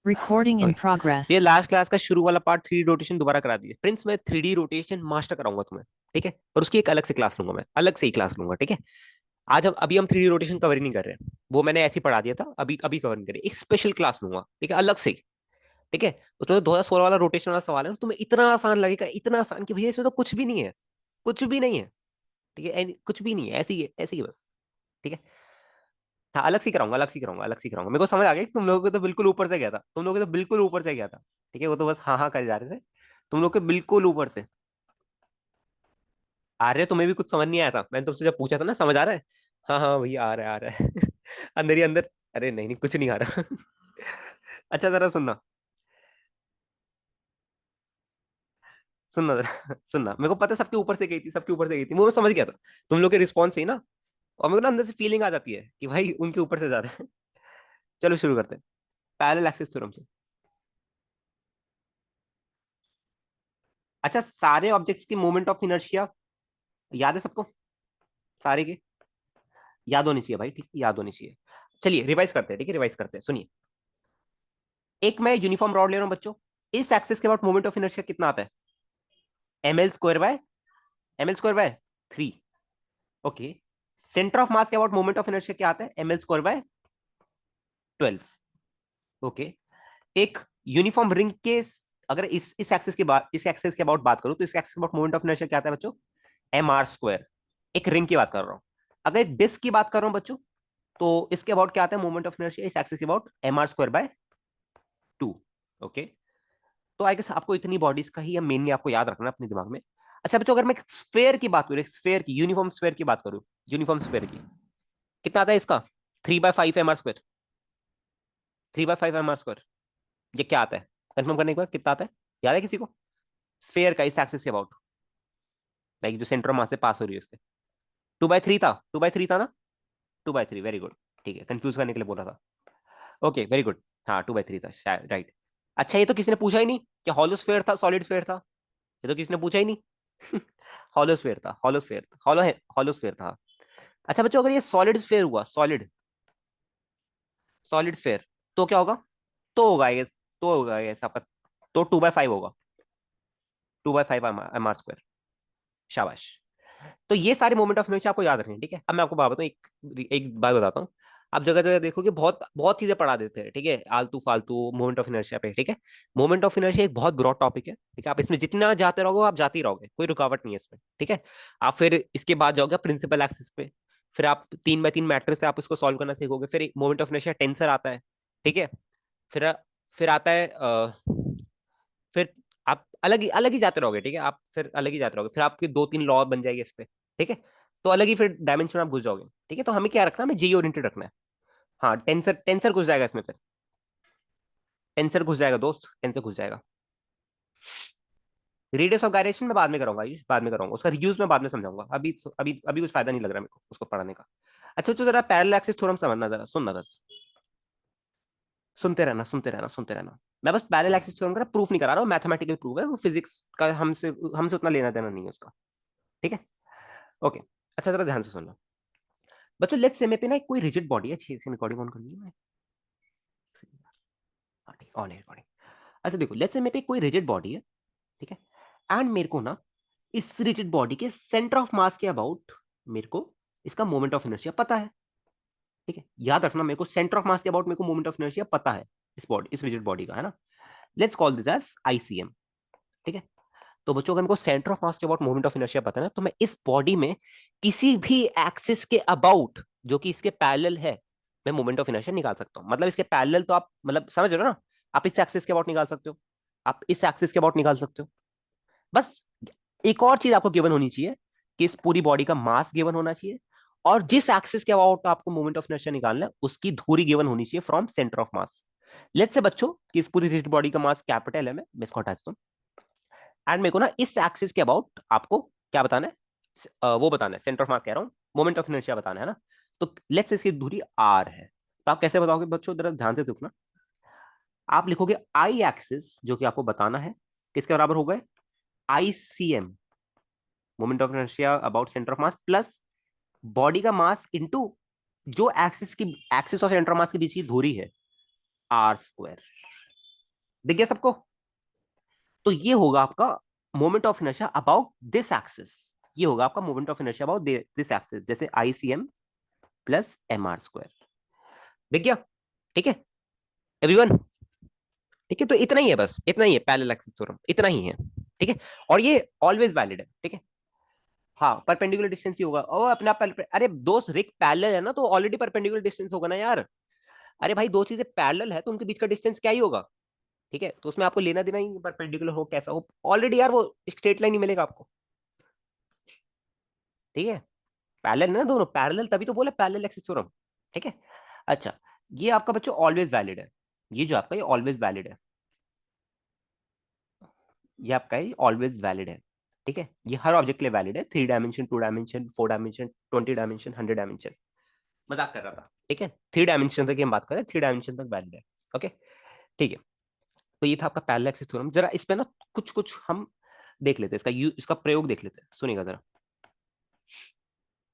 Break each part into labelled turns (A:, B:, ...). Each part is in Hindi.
A: Recording in progress.
B: ये लास्ट क्लास का शुरू वाला पार्ट 3D रोटेशन दोबारा करा दिए प्रिंस। मैं 3D रोटेशन मास्टर कराऊंगा तुम्हें, ठीक है। और उसकी एक अलग से क्लास लूंगा, मैं अलग से ही क्लास लूंगा, ठीक है। आज हम अभी हम 3D रोटेशन कवर ही नहीं कर रहे हैं, वो मैंने ऐसे ही पढ़ा दिया था, अभी अभी कवर नहीं करें, एक स्पेशल क्लास लूंगा, ठीक है, अलग से ही। ठीक है। उसमें तो 2016 वाला रोटेशन वाला सवाल है, तुम्हें इतना आसान लगेगा, इतना आसान कि भैया इसमें तो कुछ भी नहीं है, कुछ भी नहीं है, ठीक है, कुछ भी नहीं है, ऐसी है, ऐसी है बस, ठीक है। हाँ, अलग से कराऊंगा, अलग से कराऊंगा, अलग से कराऊंगा। मेरे को समझ आ गया कि तुम लोगों को तो बिल्कुल ऊपर से गया था, तुम लोगों को तो बिल्कुल ऊपर से गया था, ठीक है। वो तो बस हाँ हाँ करे जा रहे थे, तुम लोग के बिल्कुल ऊपर से। आर्य, तुम्हें भी कुछ समझ नहीं आया था, मैंने तुमसे जब पूछा था ना, समझ आ रहा है? हाँ हाँ भैया, आ रहा है, आ रहा है। अंदर ही अंदर। अरे नहीं नहीं, कुछ नहीं आ रहा। अच्छा जरा सुनना, सुनना जरा, सुनना। मेरे को पता है सबके ऊपर से गई थी, सबके ऊपर से गई थी, वो मैं समझ गया था तुम लोग के रिस्पॉन्स से ही ना। और मेरे को ना अंदर से फीलिंग आ जाती है कि भाई उनके ऊपर से ज्यादा है। चलो शुरू करते हैं पैरेलल एक्सिस थ्योरम से। अच्छा, सारे ऑब्जेक्ट्स की मोमेंट ऑफ इनर्शिया याद है सबको? सारे के याद होनी चाहिए भाई, ठीक, याद होनी चाहिए। चलिए रिवाइज करते हैं, ठीक है, रिवाइज करते हैं, सुनिए। एक मैं यूनिफॉर्म रॉड ले रहा हूं बच्चों, इस एक्सिस के बाद मोमेंट ऑफ इनर्शिया कितना आता है? ml square by 3। Centre of मास के अबाउट मोमेंट ऑफ इनर्शिया क्या आता है? ml square by 12। ओके। एक यूनिफॉर्म रिंग के, अगर इस एक्सिस के बाद, इस एक्सिस के अबाउट बात करूं, तो इस एक्सिस के अबाउट मोमेंट ऑफ इनर्शिया क्या आता है बच्चों? mr square. एक रिंग की बात कर रहा हूं। अगर एक डिस्क की बात कर रहा हूं बच्चों, तो इसके अबाउट क्या आता है मोमेंट ऑफ इनर्शिया इस एक्सिस के about? mr square by 2। Okay. तो आई गेस आपको इतनी बॉडीज का ही मेनली आपको याद रखना है अपने दिमाग में। अच्छा बच्चों, अगर मैं स्फेयर की बात करूं, स्फेयर की, यूनिफॉर्म स्फेयर की बात करूं, यूनिफॉर्म स्फेयर की, कितना आता है इसका? 3/5 mr स्क्वायर। 3/5 mr स्क्वायर, ये क्या आता है? कंफर्म करने के बाद कितना आता है, याद है किसी को? स्फेयर का इस एक्सिस के अबाउट, लाइक जो सेंटर मास से पास हो रही है उसके। 2/3 था, 2/3 था ना? 2/3, वेरी गुड। ठीक है, कंफ्यूज करने के लिए बोला था। Okay very good. हाँ 2/3 था शायद, राइट। अच्छा, ये तो किसी ने पूछा ही नहीं कि हॉलो स्फेयर था सॉलिड स्फेयर था, ये तो किसी ने पूछा ही नहीं। हॉलो स्फेयर था, हॉलो स्फेयर था, हॉलो है, हॉलो स्फेयर था। अच्छा बच्चों, अगर ये सॉलिड स्फेयर हुआ, सॉलिड, सॉलिड स्फेयर, तो क्या होगा? तो होगा ये आपका, तो 2/5 होगा, 2/5 mr स्क्वायर। शाबाश। तो ये सारे मोमेंट ऑफ इनर्शिया आपको याद रखने हैं, ठीक है। अब मैं आपको बात बताऊं, एक एक बात बताता हूँ। आप जगह जगह देखोगे बहुत बहुत चीजें पढ़ा देते हैं, ठीक है, आलतू फालतू मोमेंट ऑफ इनर्शिया पे, ठीक है। मोमेंट ऑफ इनर्शिया एक बहुत ब्रॉड टॉपिक है, ठीक है। आप इसमें जितना जाते रहोगे आप जाते ही रहोगे, कोई रुकावट नहीं है इसमें, ठीक है। आप फिर इसके बाद जाओगे प्रिंसिपल एक्सिस पे, फिर आप 3x3 मैट्रिक्स से आप इसको सॉल्व करना सीखोगे, फिर मोमेंट ऑफ इनर्शिया टेंसर आता है, ठीक है। फिर फिर आता है फिर आप अलग ही जाते रहोगे, ठीक है, आप फिर अलग ही जाते रहोगे, फिर आपकी 2-3 लॉ बन जाएगी इस पे, ठीक है। तो अलग ही फिर डायमेंशन में आप घुस जाओगे, ठीक है। तो हमें क्या रखना है, हमें जी ओरिएंटेड रखना है। हाँ, टेंसर, टेंसर घुस जाएगा इसमें, फिर टेंसर घुस जाएगा दोस्त, टेंसर घुस जाएगा। रेडियस ऑफ गायरेशन में बाद में करूंगा, आयुष, बाद में करूंगा, उसका यूज में बाद में समझाऊंगा, अभी अभी अभी कुछ फायदा नहीं लग रहा मेरे को उसको पढ़ाने का। अच्छा तो जरा पैरेलल एक्सिस थ्योरम समझना, जरा सुनना बस, सुनते रहना, सुनते रहना, सुनते रहना। मैं बस पैरेलल एक्सिस थ्योरम का प्रूफ नहीं करा रहा हूँ, मैथमेटिकल प्रूफ है वो, फिजिक्स का हमसे हमसे उतना लेना देना नहीं है उसका, ठीक है। ओके। अच्छा जरा ध्यान से सुनना बच्चों, लेट्स से मेरे पे ना कोई रिजिड बॉडी है, 6 रिकॉर्डिंग ऑन कर ली मैं, ऑन है रिकॉर्डिंग। अच्छा देखो, लेट्स से मेरे पे कोई रिजिड बॉडी है, ठीक है। एंड मेरे को ना इस रिजिड बॉडी के सेंटर ऑफ मास के अबाउट मेरे को इसका मोमेंट ऑफ इनर्शिया पता है, ठीक है। याद रखना, मेरे को सेंटर ऑफ मास के अबाउट मेरे को मोमेंट ऑफ इनर्शिया पता है, इस बॉडी, इस रिजिड बॉडी का, है ना। Let's call this as ICM, ठीक है। तो बच्चों अगर मेरे को सेंटर ऑफ मास के अबाउट मोमेंट ऑफ इनर्शिया पता है ना, तो मैं इस बॉडी में किसी भी एक्सिस के अबाउट जो कि इसके पैरेलल है, मैं मोमेंट ऑफ इनर्शिया निकाल सकता हूं। मतलब इसके पैरेलल तो आप मतलब समझ रहे हो ना, आप इस एक्सिस के अबाउट निकाल सकते हो, आप इस एक्सिस के अबाउट निकाल सकते हो। बस एक और चीज आपको गिवन होनी चाहिए कि इस पूरी बॉडी का मास गिवन होना चाहिए, और जिस एक्सिस के अबाउट आपको मोमेंट ऑफ इनर्शिया निकालना है उसकी धुरी गिवन होनी चाहिए from centre of mass. Let's say बच्चों कि इस पूरी रिजिड बॉडी का मास कैपिटल है, मैं इसको हटा देता हूं। एंड मेरे को ना इस एक्सिस के अबाउट आपको क्या बताना है, वो बताना है, सेंटर ऑफ मास कह रहा हूँ, मोमेंट ऑफ इनर्शिया बताना है ना। तो लेट्स इसकी दूरी आर है, तो आप कैसे बताओगे बच्चों, जरा ध्यान से देखना। आप लिखोगे आई एक्सिस, जो कि आपको बताना है किसके बराबर हो गए, ICM, moment of inertia about centre of mass, plus body का मास इनटू जो एक्सिस की, एक्सिस और सेंटर ऑफ मास के बीच की दूरी है, आर स्क्वायर। दिख गया सबको? तो ये होगा आपका moment of inertia about this axis, ये होगा आपका moment of inertia about this axis, जैसे ICM प्लस MR²। दिख गया? ठीक है एवरीवन? ठीक है, तो इतना ही है, बस इतना ही है पैरेलल एक्सिस थ्योरम, इतना ही है। ठीक है, और ये ऑलवेज वैलिड है। ठीक है, हाँ परपेंडिकुलर डिस्टेंस ही होगा। ओ अपना अरे दोस्त रिक पैरेलल है ना, तो ऑलरेडी परपेंडिकुलर डिस्टेंस होगा ना यार। अरे भाई दो चीजें पैरेलल है तो उनके बीच का डिस्टेंस क्या ही होगा। ठीक है, तो उसमें आपको लेना देना ही परपेंडिकुलर हो कैसा हो, ऑलरेडी यार वो स्ट्रेट लाइन ही मिलेगा आपको। ठीक है, पैरेलल ना दोनों, पैरेलल तभी तो बोला पैरेलल एक्सिस थ्योरम। ठीक है, अच्छा ये आपका बच्चों ऑलवेज वैलिड है, ये जो आपका ये ऑलवेज वैलिड है, ये आपका ये ऑलवेज वैलिड है। ठीक है, ये हर ऑब्जेक्ट के लिए वैलिड है, 3 dimension, 2 dimension, 4 dimension, 20 dimension, 100 dimension. मजाक कर रहा था। ठीक है, 3 डायमेंशन तक हम बात करें, 3 डायमेंशन तक वैलिड है। ओके ठीक है, तो ये था आपका पैरेलल एक्सिस थ्योरम। जरा इस पे ना कुछ कुछ हम देख लेते हैं, इसका प्रयोग देख लेते हैं, सुनिएगा जरा।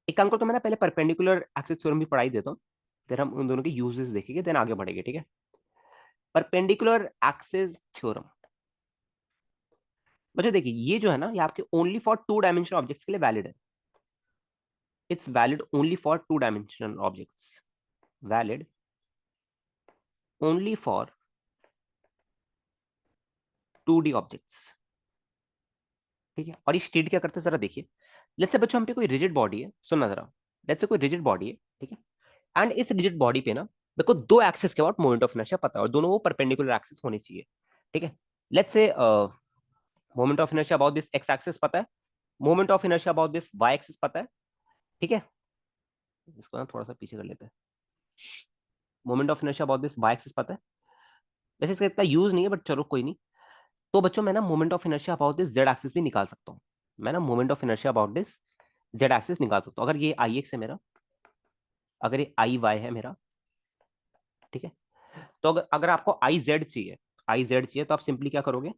B: एक काम करता हूं, मैं ना पहले परपेंडिकुलर एक्सिस थ्योरम भी पढ़ाई देता हूँ, फिर हम उन दोनों के यूजेस देखेंगे, देन आगे बढ़ेंगे। ठीक है, परपेंडिकुलर एक्सिस थ्योरम बच्चों देखिए, ये जो है ना, ये आपके ओनली फॉर 2 डायमेंशनल ऑब्जेक्ट्स के लिए वैलिड है। It's valid only for 2 dimensional objects, valid only for 2D objects. ठीक है, और ये स्टेट क्या करते हैं जरा देखिए। लेट्स से बच्चों हम पे कोई रिजिड बॉडी है, सुनना जरा। लेट्स से कोई रिजिड बॉडी है, ठीक है, एंड इस रिजिड बॉडी पे ना मेरे को दो एक्सिस के बाद मोमेंट ऑफ इनर्शिया पता है, और दोनों वो परपेंडिकुलर एक्सिस होनी चाहिए। ठीक है, let's say moment of inertia about this X axis पता है, moment of inertia about this Y axis पता है। ठीक है, इसको ना थोड़ा सा पीछे कर लेते हैं। Moment of inertia about this Y axis पता है, वैसे इसका इतना यूज नहीं है बट चलो कोई नहीं। तो बच्चों मैं ना moment of inertia about this Z axis भी निकाल सकता हूँ। मैं ना moment of inertia about this Z axis निकाल सकता हूँ। अगर ये आई एक्स है मेरा, अगर ये आई वाई है मेरा, ठीक है, तो अगर अगर आपको आई जेड चाहिए, आई जेड चाहिए, तो आप सिंपली क्या करोगे,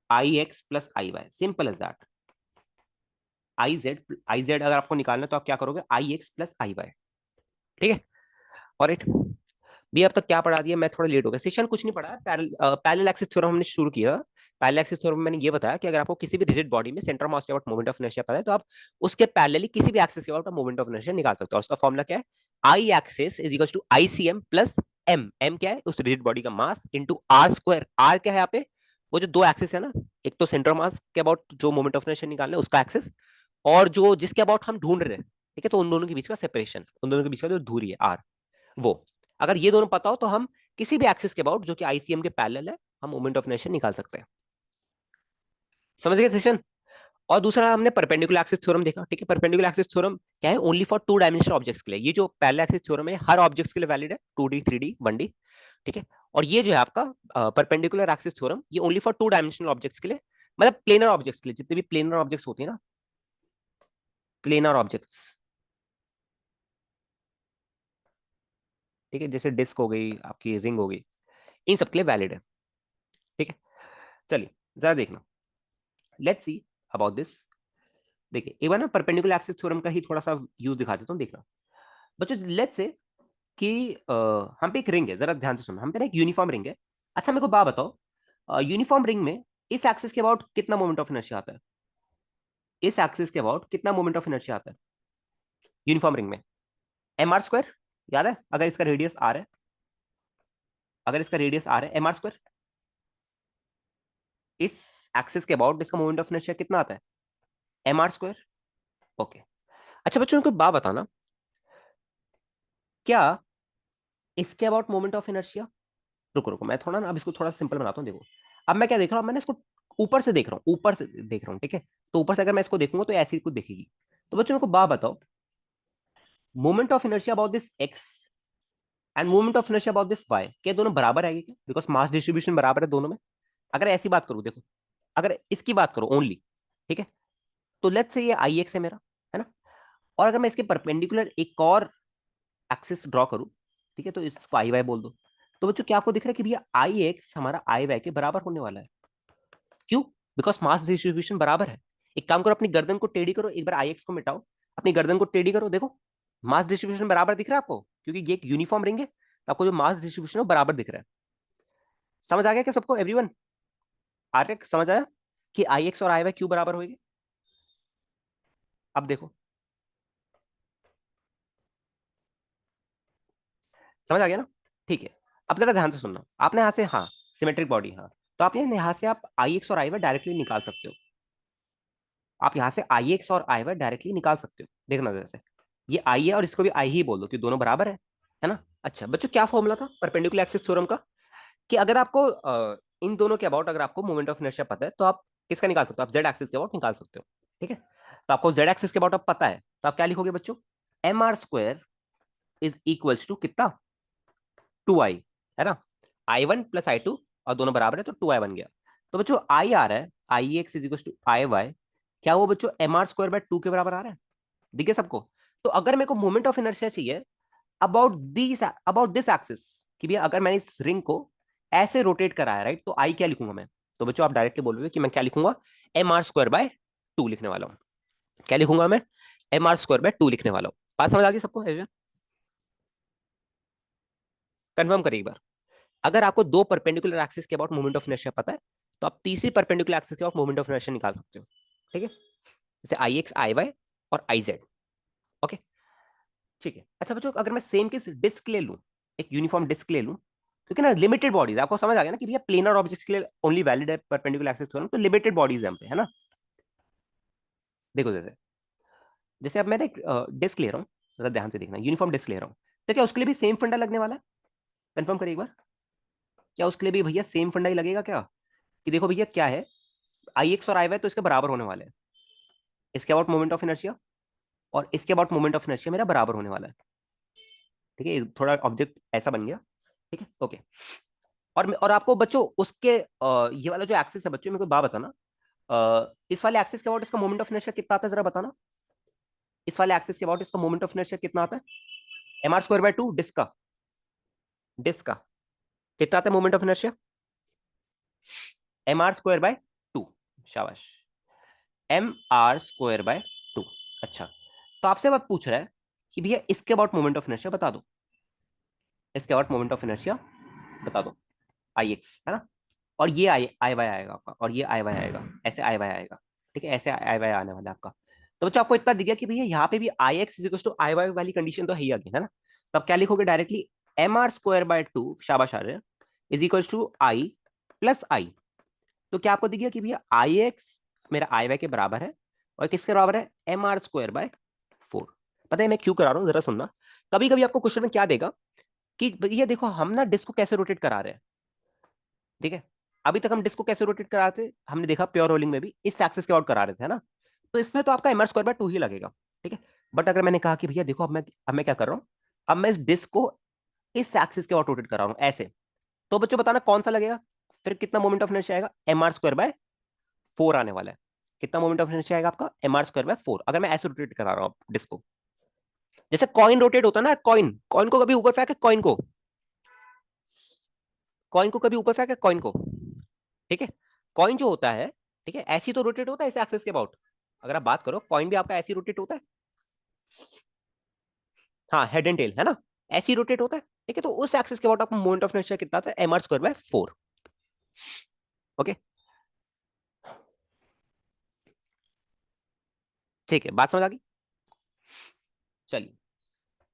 B: IX plus IY, simple as that. I Z अगर आपको निकालना है तो आप क्या करोगे, IX प्लस IY। ठीक है, और इट भी अब तक क्या पढ़ा दिया, मैं थोड़ा लेट हो गया, सेशन कुछ नहीं पढ़ा। पैरेलल एक्सिस थ्योरम हमने शुरू किया। पैरेलल एक्सिस थ्योरम में मैंने ये बताया कि अगर आपको किसी भी रिजिड बॉडी में सेंटर मास के अबाउट मोमेंट ऑफ इनर्शिया पता है, तो आप उसके पैरेलली किसी भी एक्सिस के अबाउट मोमेंट ऑफ इनर्शिया निकाल सकते हो। और उसका फॉर्मूला क्या है, I axis is equal to ICM plus M. M क्या है, उस रिजिड बॉडी का मास इंटू R²। आर क्या है यहाँ पे, वो जो दो एक्सिस है ना, एक तो सेंटर मास के अबाउट जो मोमेंट ऑफ इनर्शिया निकालना है उसका एक्सिस, और जो जिसके अबाउट हम ढूंढ रहे हैं, ठीक है, तो उन दोनों के बीच का सेपरेशन, उन दोनों के बीच का जो दूरी है R, वो अगर ये दोनों पता हो तो हम किसी भी एक्सिस के अबाउट जो कि ICM के पैरेलल है, हम मोमेंट ऑफ इनर्शिया निकाल सकते हैं। समझ गए सेशन? और दूसरा हमने परपेंडिकुलर एक्सिस थ्योरम देखा। ठीक है, परपेंडिकुलर एक्सिस थ्योरम क्या है, ओनली फॉर 2 डायमेंशनल ऑब्जेक्ट्स के लिए। ये जो पैरेलल एक्सिस थ्योरम है हर ऑब्जेक्ट्स के लिए वैलिड है, 2D 3D 1D। ठीक है, और ये जो है आपका परपेंडिकुलर एक्सिस थ्योरम, ये ओनली फॉर 2 डायमेंशनल ऑब्जेक्ट्स के लिए, मतलब प्लेनर ऑब्जेक्ट्स के लिए, जितने भी प्लेनर ऑब्जेक्ट्स होते हैं ना, प्लेनर ऑब्जेक्ट्स, ठीक है, जैसे डिस्क हो गई, आपकी रिंग हो गई, इन सब के लिए वैलिड है। ठीक है, चलिए जरा देखना, लेट्स सी अबाउट दिस। देखिए एक बार ना परपेंडिकुलर एक्सिस थ्योरम का ही थोड़ा सा यूज दिखा देता हूँ, देखना बच्चों। लेट्स से कि हम पे एक रिंग है, जरा ध्यान से सुनना, हम पे ना एक यूनिफॉर्म रिंग है। अच्छा मेरे को बात बताओ, यूनिफॉर्म रिंग में इस एक्सिस के अबाउट कितना मोमेंट ऑफ इनर्शिया आता है, इस एक्सिस के अबाउट कितना मोमेंट ऑफ इनर्शिया आता है यूनिफॉर्म रिंग में? MR², याद है? अगर इसका रेडियस R है, अगर इसका रेडियस R है, MR², इस एक्सिस के अबाउट इसका मोमेंट ऑफ इनर्शिया कितना आता है, MR²। ओके, अच्छा बच्चों को बात बताना, क्या इसके अबाउट मोमेंट ऑफ इनर्शिया, रुको रुको मैं थोड़ा ना अब इसको थोड़ा सिंपल बनाता हूँ। देखो अब मैं क्या देख रहा हूँ, मैंने इसको ऊपर से देख रहा हूँ, ऊपर से देख रहा हूँ, ठीक है, तो ऊपर से अगर मैं इसको देखूंगा तो ऐसी कुछ दिखेगी। तो बच्चों मेरे को बात बताओ, moment of inertia about this X and moment of inertia about this Y, क्या दोनों बराबर आएगी क्या, बिकॉज मास डिस्ट्रीब्यूशन बराबर है दोनों में। अगर ऐसी बात करूँ, देखो अगर इसकी बात करो ओनली, ठीक है, तो लेट्स से ये IX है मेरा, है ना, और अगर मैं इसके परपेंडिकुलर एक और एक्सिस ड्रॉ करूं, ठीक है, तो इसको आई वाई बोल दो। तो बच्चों क्या आपको दिख रहा है कि भैया IX हमारा IY के बराबर होने वाला है? क्यों? बिकॉज मास डिस्ट्रीब्यूशन बराबर है। एक काम करो, अपनी गर्दन को टेढ़ी करो, एक बार IX को मिटाओ, अपनी गर्दन को टेढ़ी करो, देखो मास डिस्ट्रीब्यूशन बराबर दिख रहा है आपको, क्योंकि ये एक यूनिफॉर्म रिंग है, तो आपको जो मास डिस्ट्रीब्यूशन है वो बराबर दिख रहा है। समझ आ गया क्या सबको, एवरीवन? आर्य समझ आया कि आई एक्स और आई वाई क्यों बराबर होगी? अब देखो, समझ आ गया ना? ठीक है। अब जरा ध्यान से सुनना, आपने यहां से, हाँ सिमेट्रिक बॉडी, हाँ, तो आप यहाँ से आप आई एक्स और आई वाई डायरेक्टली निकाल सकते हो। आप यहाँ से आई एक्स और आई वाई डायरेक्टली निकाल सकते हो, देखना जैसे, ये आई है और इसको भी आई ही बोल दो कि दोनों बराबर है ना? अच्छा बच्चों, क्या फॉर्मूला था परपेंडिकुलर एक्सिस थ्योरम का? कि अगर आपको इन दोनों के अबाउट अगर आपको मोमेंट ऑफ इनर्शिया पता है तो आप किसका निकाल सकते हो? आप जेड एक्सिस के अबाउट निकाल सकते हो। ठीक है, तो आपको जेड एक्सिस के अबाउट अब पता है, तो आप क्या लिखोगे बच्चों? M R square is equals to कितना? 2i, है ना? i1 + i2, और दोनों बराबर है तो 2i बन गया। तो बच्चों आई आ रहा है, I X is equals to I Y, क्या वो बच्चों एम आर स्क्वायर बाय 2 के बराबर आ रहा है? दिखे सबको? तो अगर मेरे को मोमेंट ऑफ इनर्शिया चाहिए अबाउट दिस एक्सिस, कि भैया अगर मैंने इस रिंग को ऐसे रोटेट करा है, राइट, तो आई क्या लिखूंगा मैं? तो बच्चों आप डायरेक्टली बोलोगे कि मैं क्या लिखूंगा? एम आर स्क्वायर बाय 2 लिखने वाला हूं। क्या लिखूंगा मैं? एम आर स्क्वायर बाय 2 लिखने वाला हूं। बात समझ आ गई सबको? कंफर्म करिए एक बार। अगर आपको दो परपेंडिकुलर एक्सिस के अबाउट मोमेंट ऑफ इनर्शिया पता है, तो आप तीसरी परपेंडिकुलर एक्सिस के अबाउट मोमेंट ऑफ इनर्शिया निकाल सकते हो। ठीक है, जैसे आई एक्स आई वाई और आई जेड। ओके, ठीक है। अच्छा बच्चों, अगर मैं सेम किस डिस्क ले लूं, एक यूनिफॉर्म डिस्क ले लूं, क्योंकि ना लिमिटेड बॉडीज, आपको समझ आ गया ना कि भैया प्लेनर ऑब्जेक्ट्स के लिए ओनली वैलिड है परपेंडिकुलर एक्सिस थ्योरम, तो लिमिटेड बॉडीज हम पे, है ना? देखो जैसे, जैसे अब मैं एक डिस्क ले रहा हूँ, जरा ध्यान से देखना, यूनिफॉर्म डिस्क ले रहा हूँ, तो क्या उसके लिए भी सेम फंडा लगने वाला है? कंफर्म करिए एक बार, क्या उसके लिए भी भैया सेम फंडा ही लगेगा क्या? कि देखो भैया क्या है, आई एक्स और आई वाई तो इसके बराबर होने वाले हैं, इसके अबाउट मोमेंट ऑफ इनर्शिया और इसके अबाउट मोमेंट ऑफ इनर्शिया मेरा बराबर होने वाला है। ठीक है, थोड़ा ऑब्जेक्ट ऐसा बन गया। ठीक है, ओके। और आपको बच्चों उसके ये वाला जो एक्सिस है बच्चों, मेरे को बात बताना, इस वाले एक्सिस के अबाउट इसका मोमेंट ऑफ इनर्शिया कितना आता है, जरा बताना। इस वाले एक्सिस के अबाउट इसका मोमेंट ऑफ इनर्शिया कितना आता है? M R square by 2 disc का कितना आता है moment of inertia? M R square by 2, शाबाश, एम आर स्क्वायर बाय 2। अच्छा, तो आपसे बात पूछ रहा है कि भैया इसके अबाउट मोमेंट ऑफ इनर्शिया बता दो, इसके अबाउट मोमेंट ऑफ इनर्शिया बता दो, आई एक्स, है ना? और ये आई आई वाई आएगा आपका, और ये आई वाई आएगा, ऐसे आई वाई आएगा। ठीक है, ऐसे आई वाई आने वाला है आपका। तो बच्चों आपको इतना दिख गया कि भैया यहाँ पे भी I X is to I Y वाली कंडीशन तो है ही आगे, है ना? तो आप क्या लिखोगे directly? M R square by 2, शाबाश आ रहे हैं, is equal to I plus I. तो क्या आपको दिख गया कि भैया आई एक्स मेरा आई वाई के बराबर है, और किसके बराबर है? M R square by 4। पता है मैं क्यों करा रहा हूँ, जरा सुनना। कभी कभी आपको क्वेश्चन में क्या देगा कि ये देखो हम ना डिस्क को कैसे रोटेट करा रहे हैं। ठीक है, अभी तक हम डिस्क को कैसे रोटेट करा रहे थे, हमने देखा प्योर रोलिंग में भी इस एक्सिस के आउट करा रहे थे, है ना? तो इसमें तो आपका एम आर स्क्वायर बाय 2 ही लगेगा। ठीक है, बट अगर मैंने कहा कि भैया देखो अब मैं क्या कर रहा हूँ, अब मैं इस डिस्क को इस एक्सिस के आउट रोटेट करा रहा हूँ ऐसे, तो बच्चों बताना कौन सा लगेगा? फिर कितना मोमेंट ऑफ इनर्शिया आएगा? एम आर स्क्वायर बाय 4 आने वाला है। कितना मोमेंट ऑफ इनर्शिया आएगा आपका? एम आर स्क्वायर बाय 4, अगर मैं ऐसे रोटेट करा रहा हूँ डिस्क को, जैसे कॉइन रोटेट होता है ना, कॉइन कॉइन को कभी ऊपर फेंके, कॉइन को कभी ऊपर फेंके, कॉइन को। ठीक है, कॉइन जो होता है, ठीक है, ऐसी तो रोटेट होता है इस एक्सिस के अबाउट। अगर आप बात करो, कॉइन भी आपका ऐसी रोटेट होता है, हाँ हेड एंड टेल, है ना? ऐसी रोटेट होता है। ठीक है, तो उस एक्सिस के अबाउट आपको मोमेंट ऑफ इनर्शिया कितना आता है? M R square by 4। Okay, ठीक है, बात समझ आ गई? चलिए,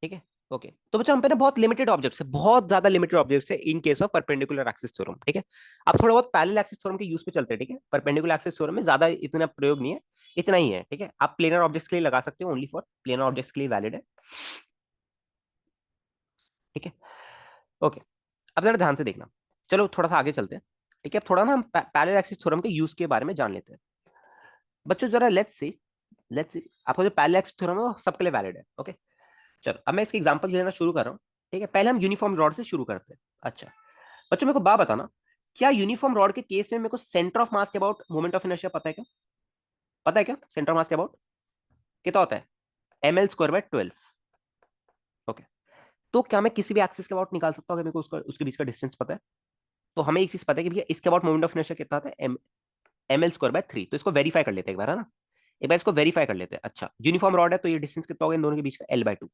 B: ठीक है, ओके। तो बच्चों हम पे ना बहुत लिमिटेड ऑब्जेक्ट्स है, बहुत ज्यादा लिमिटेड ऑब्जेक्ट्स है इन case of perpendicular axis theorem. ठीक है, अब थोड़ा बहुत पैरेलल एक्सिस थ्योरम के यूज पे चलते हैं। ठीक है, परपेंडिकुलर एक्सिस थ्योरम में ज्यादा इतना प्रयोग नहीं है, इतना ही है। ठीक है, आप प्लेनर ऑब्जेक्ट्स के लिए लगा सकते हो, ओनली फॉर प्लेनर ऑब्जेक्ट्स के लिए वैलिड है। ठीक है, ओके। अब जरा ध्यान से देखना, चलो थोड़ा सा आगे चलते हैं। ठीक है, अब थोड़ा ना हम पैरेलल एक्सिस थ्योरम के यूज के बारे में जान लेते हैं। बच्चों जरा लेट्स सी आपको जो पैरेलल एक्सिस थ्योरम है वो सबके लिए वैलिड है। ओके, चलो अब मैं इसके एग्जांपल लेना शुरू कर रहा हूँ। ठीक है, पहले हम यूनिफॉर्म रॉड से शुरू करते हैं। अच्छा बच्चों, मेरे को बात बताना, क्या यूनिफॉर्म रॉड के केस में मेरे को सेंटर ऑफ मास के अबाउट मोमेंट ऑफ इनर्शिया पता है क्या? पता है क्या सेंटर ऑफ मास के अबाउट कितना होता है? M L square by 12। Okay, तो क्या मैं किसी भी एक्सिस के अबाउट निकाल सकता हूँ अगर मेरे को उसका उसके बीच का डिस्टेंस पता है? तो हमें एक चीज पता है कि भैया इसके अबाउट मोमेंट ऑफ इनर्शिया कितना आता है? M L square by 3। तो इसको वेरीफाई कर लेते हैं एक बार, है ना? एक बार इसको वेरीफाई कर लेते हैं। अच्छा, यूनिफॉर्म रॉड है तो ये डिस्टेंस कितना होगा इन दोनों के बीच का? L by 2।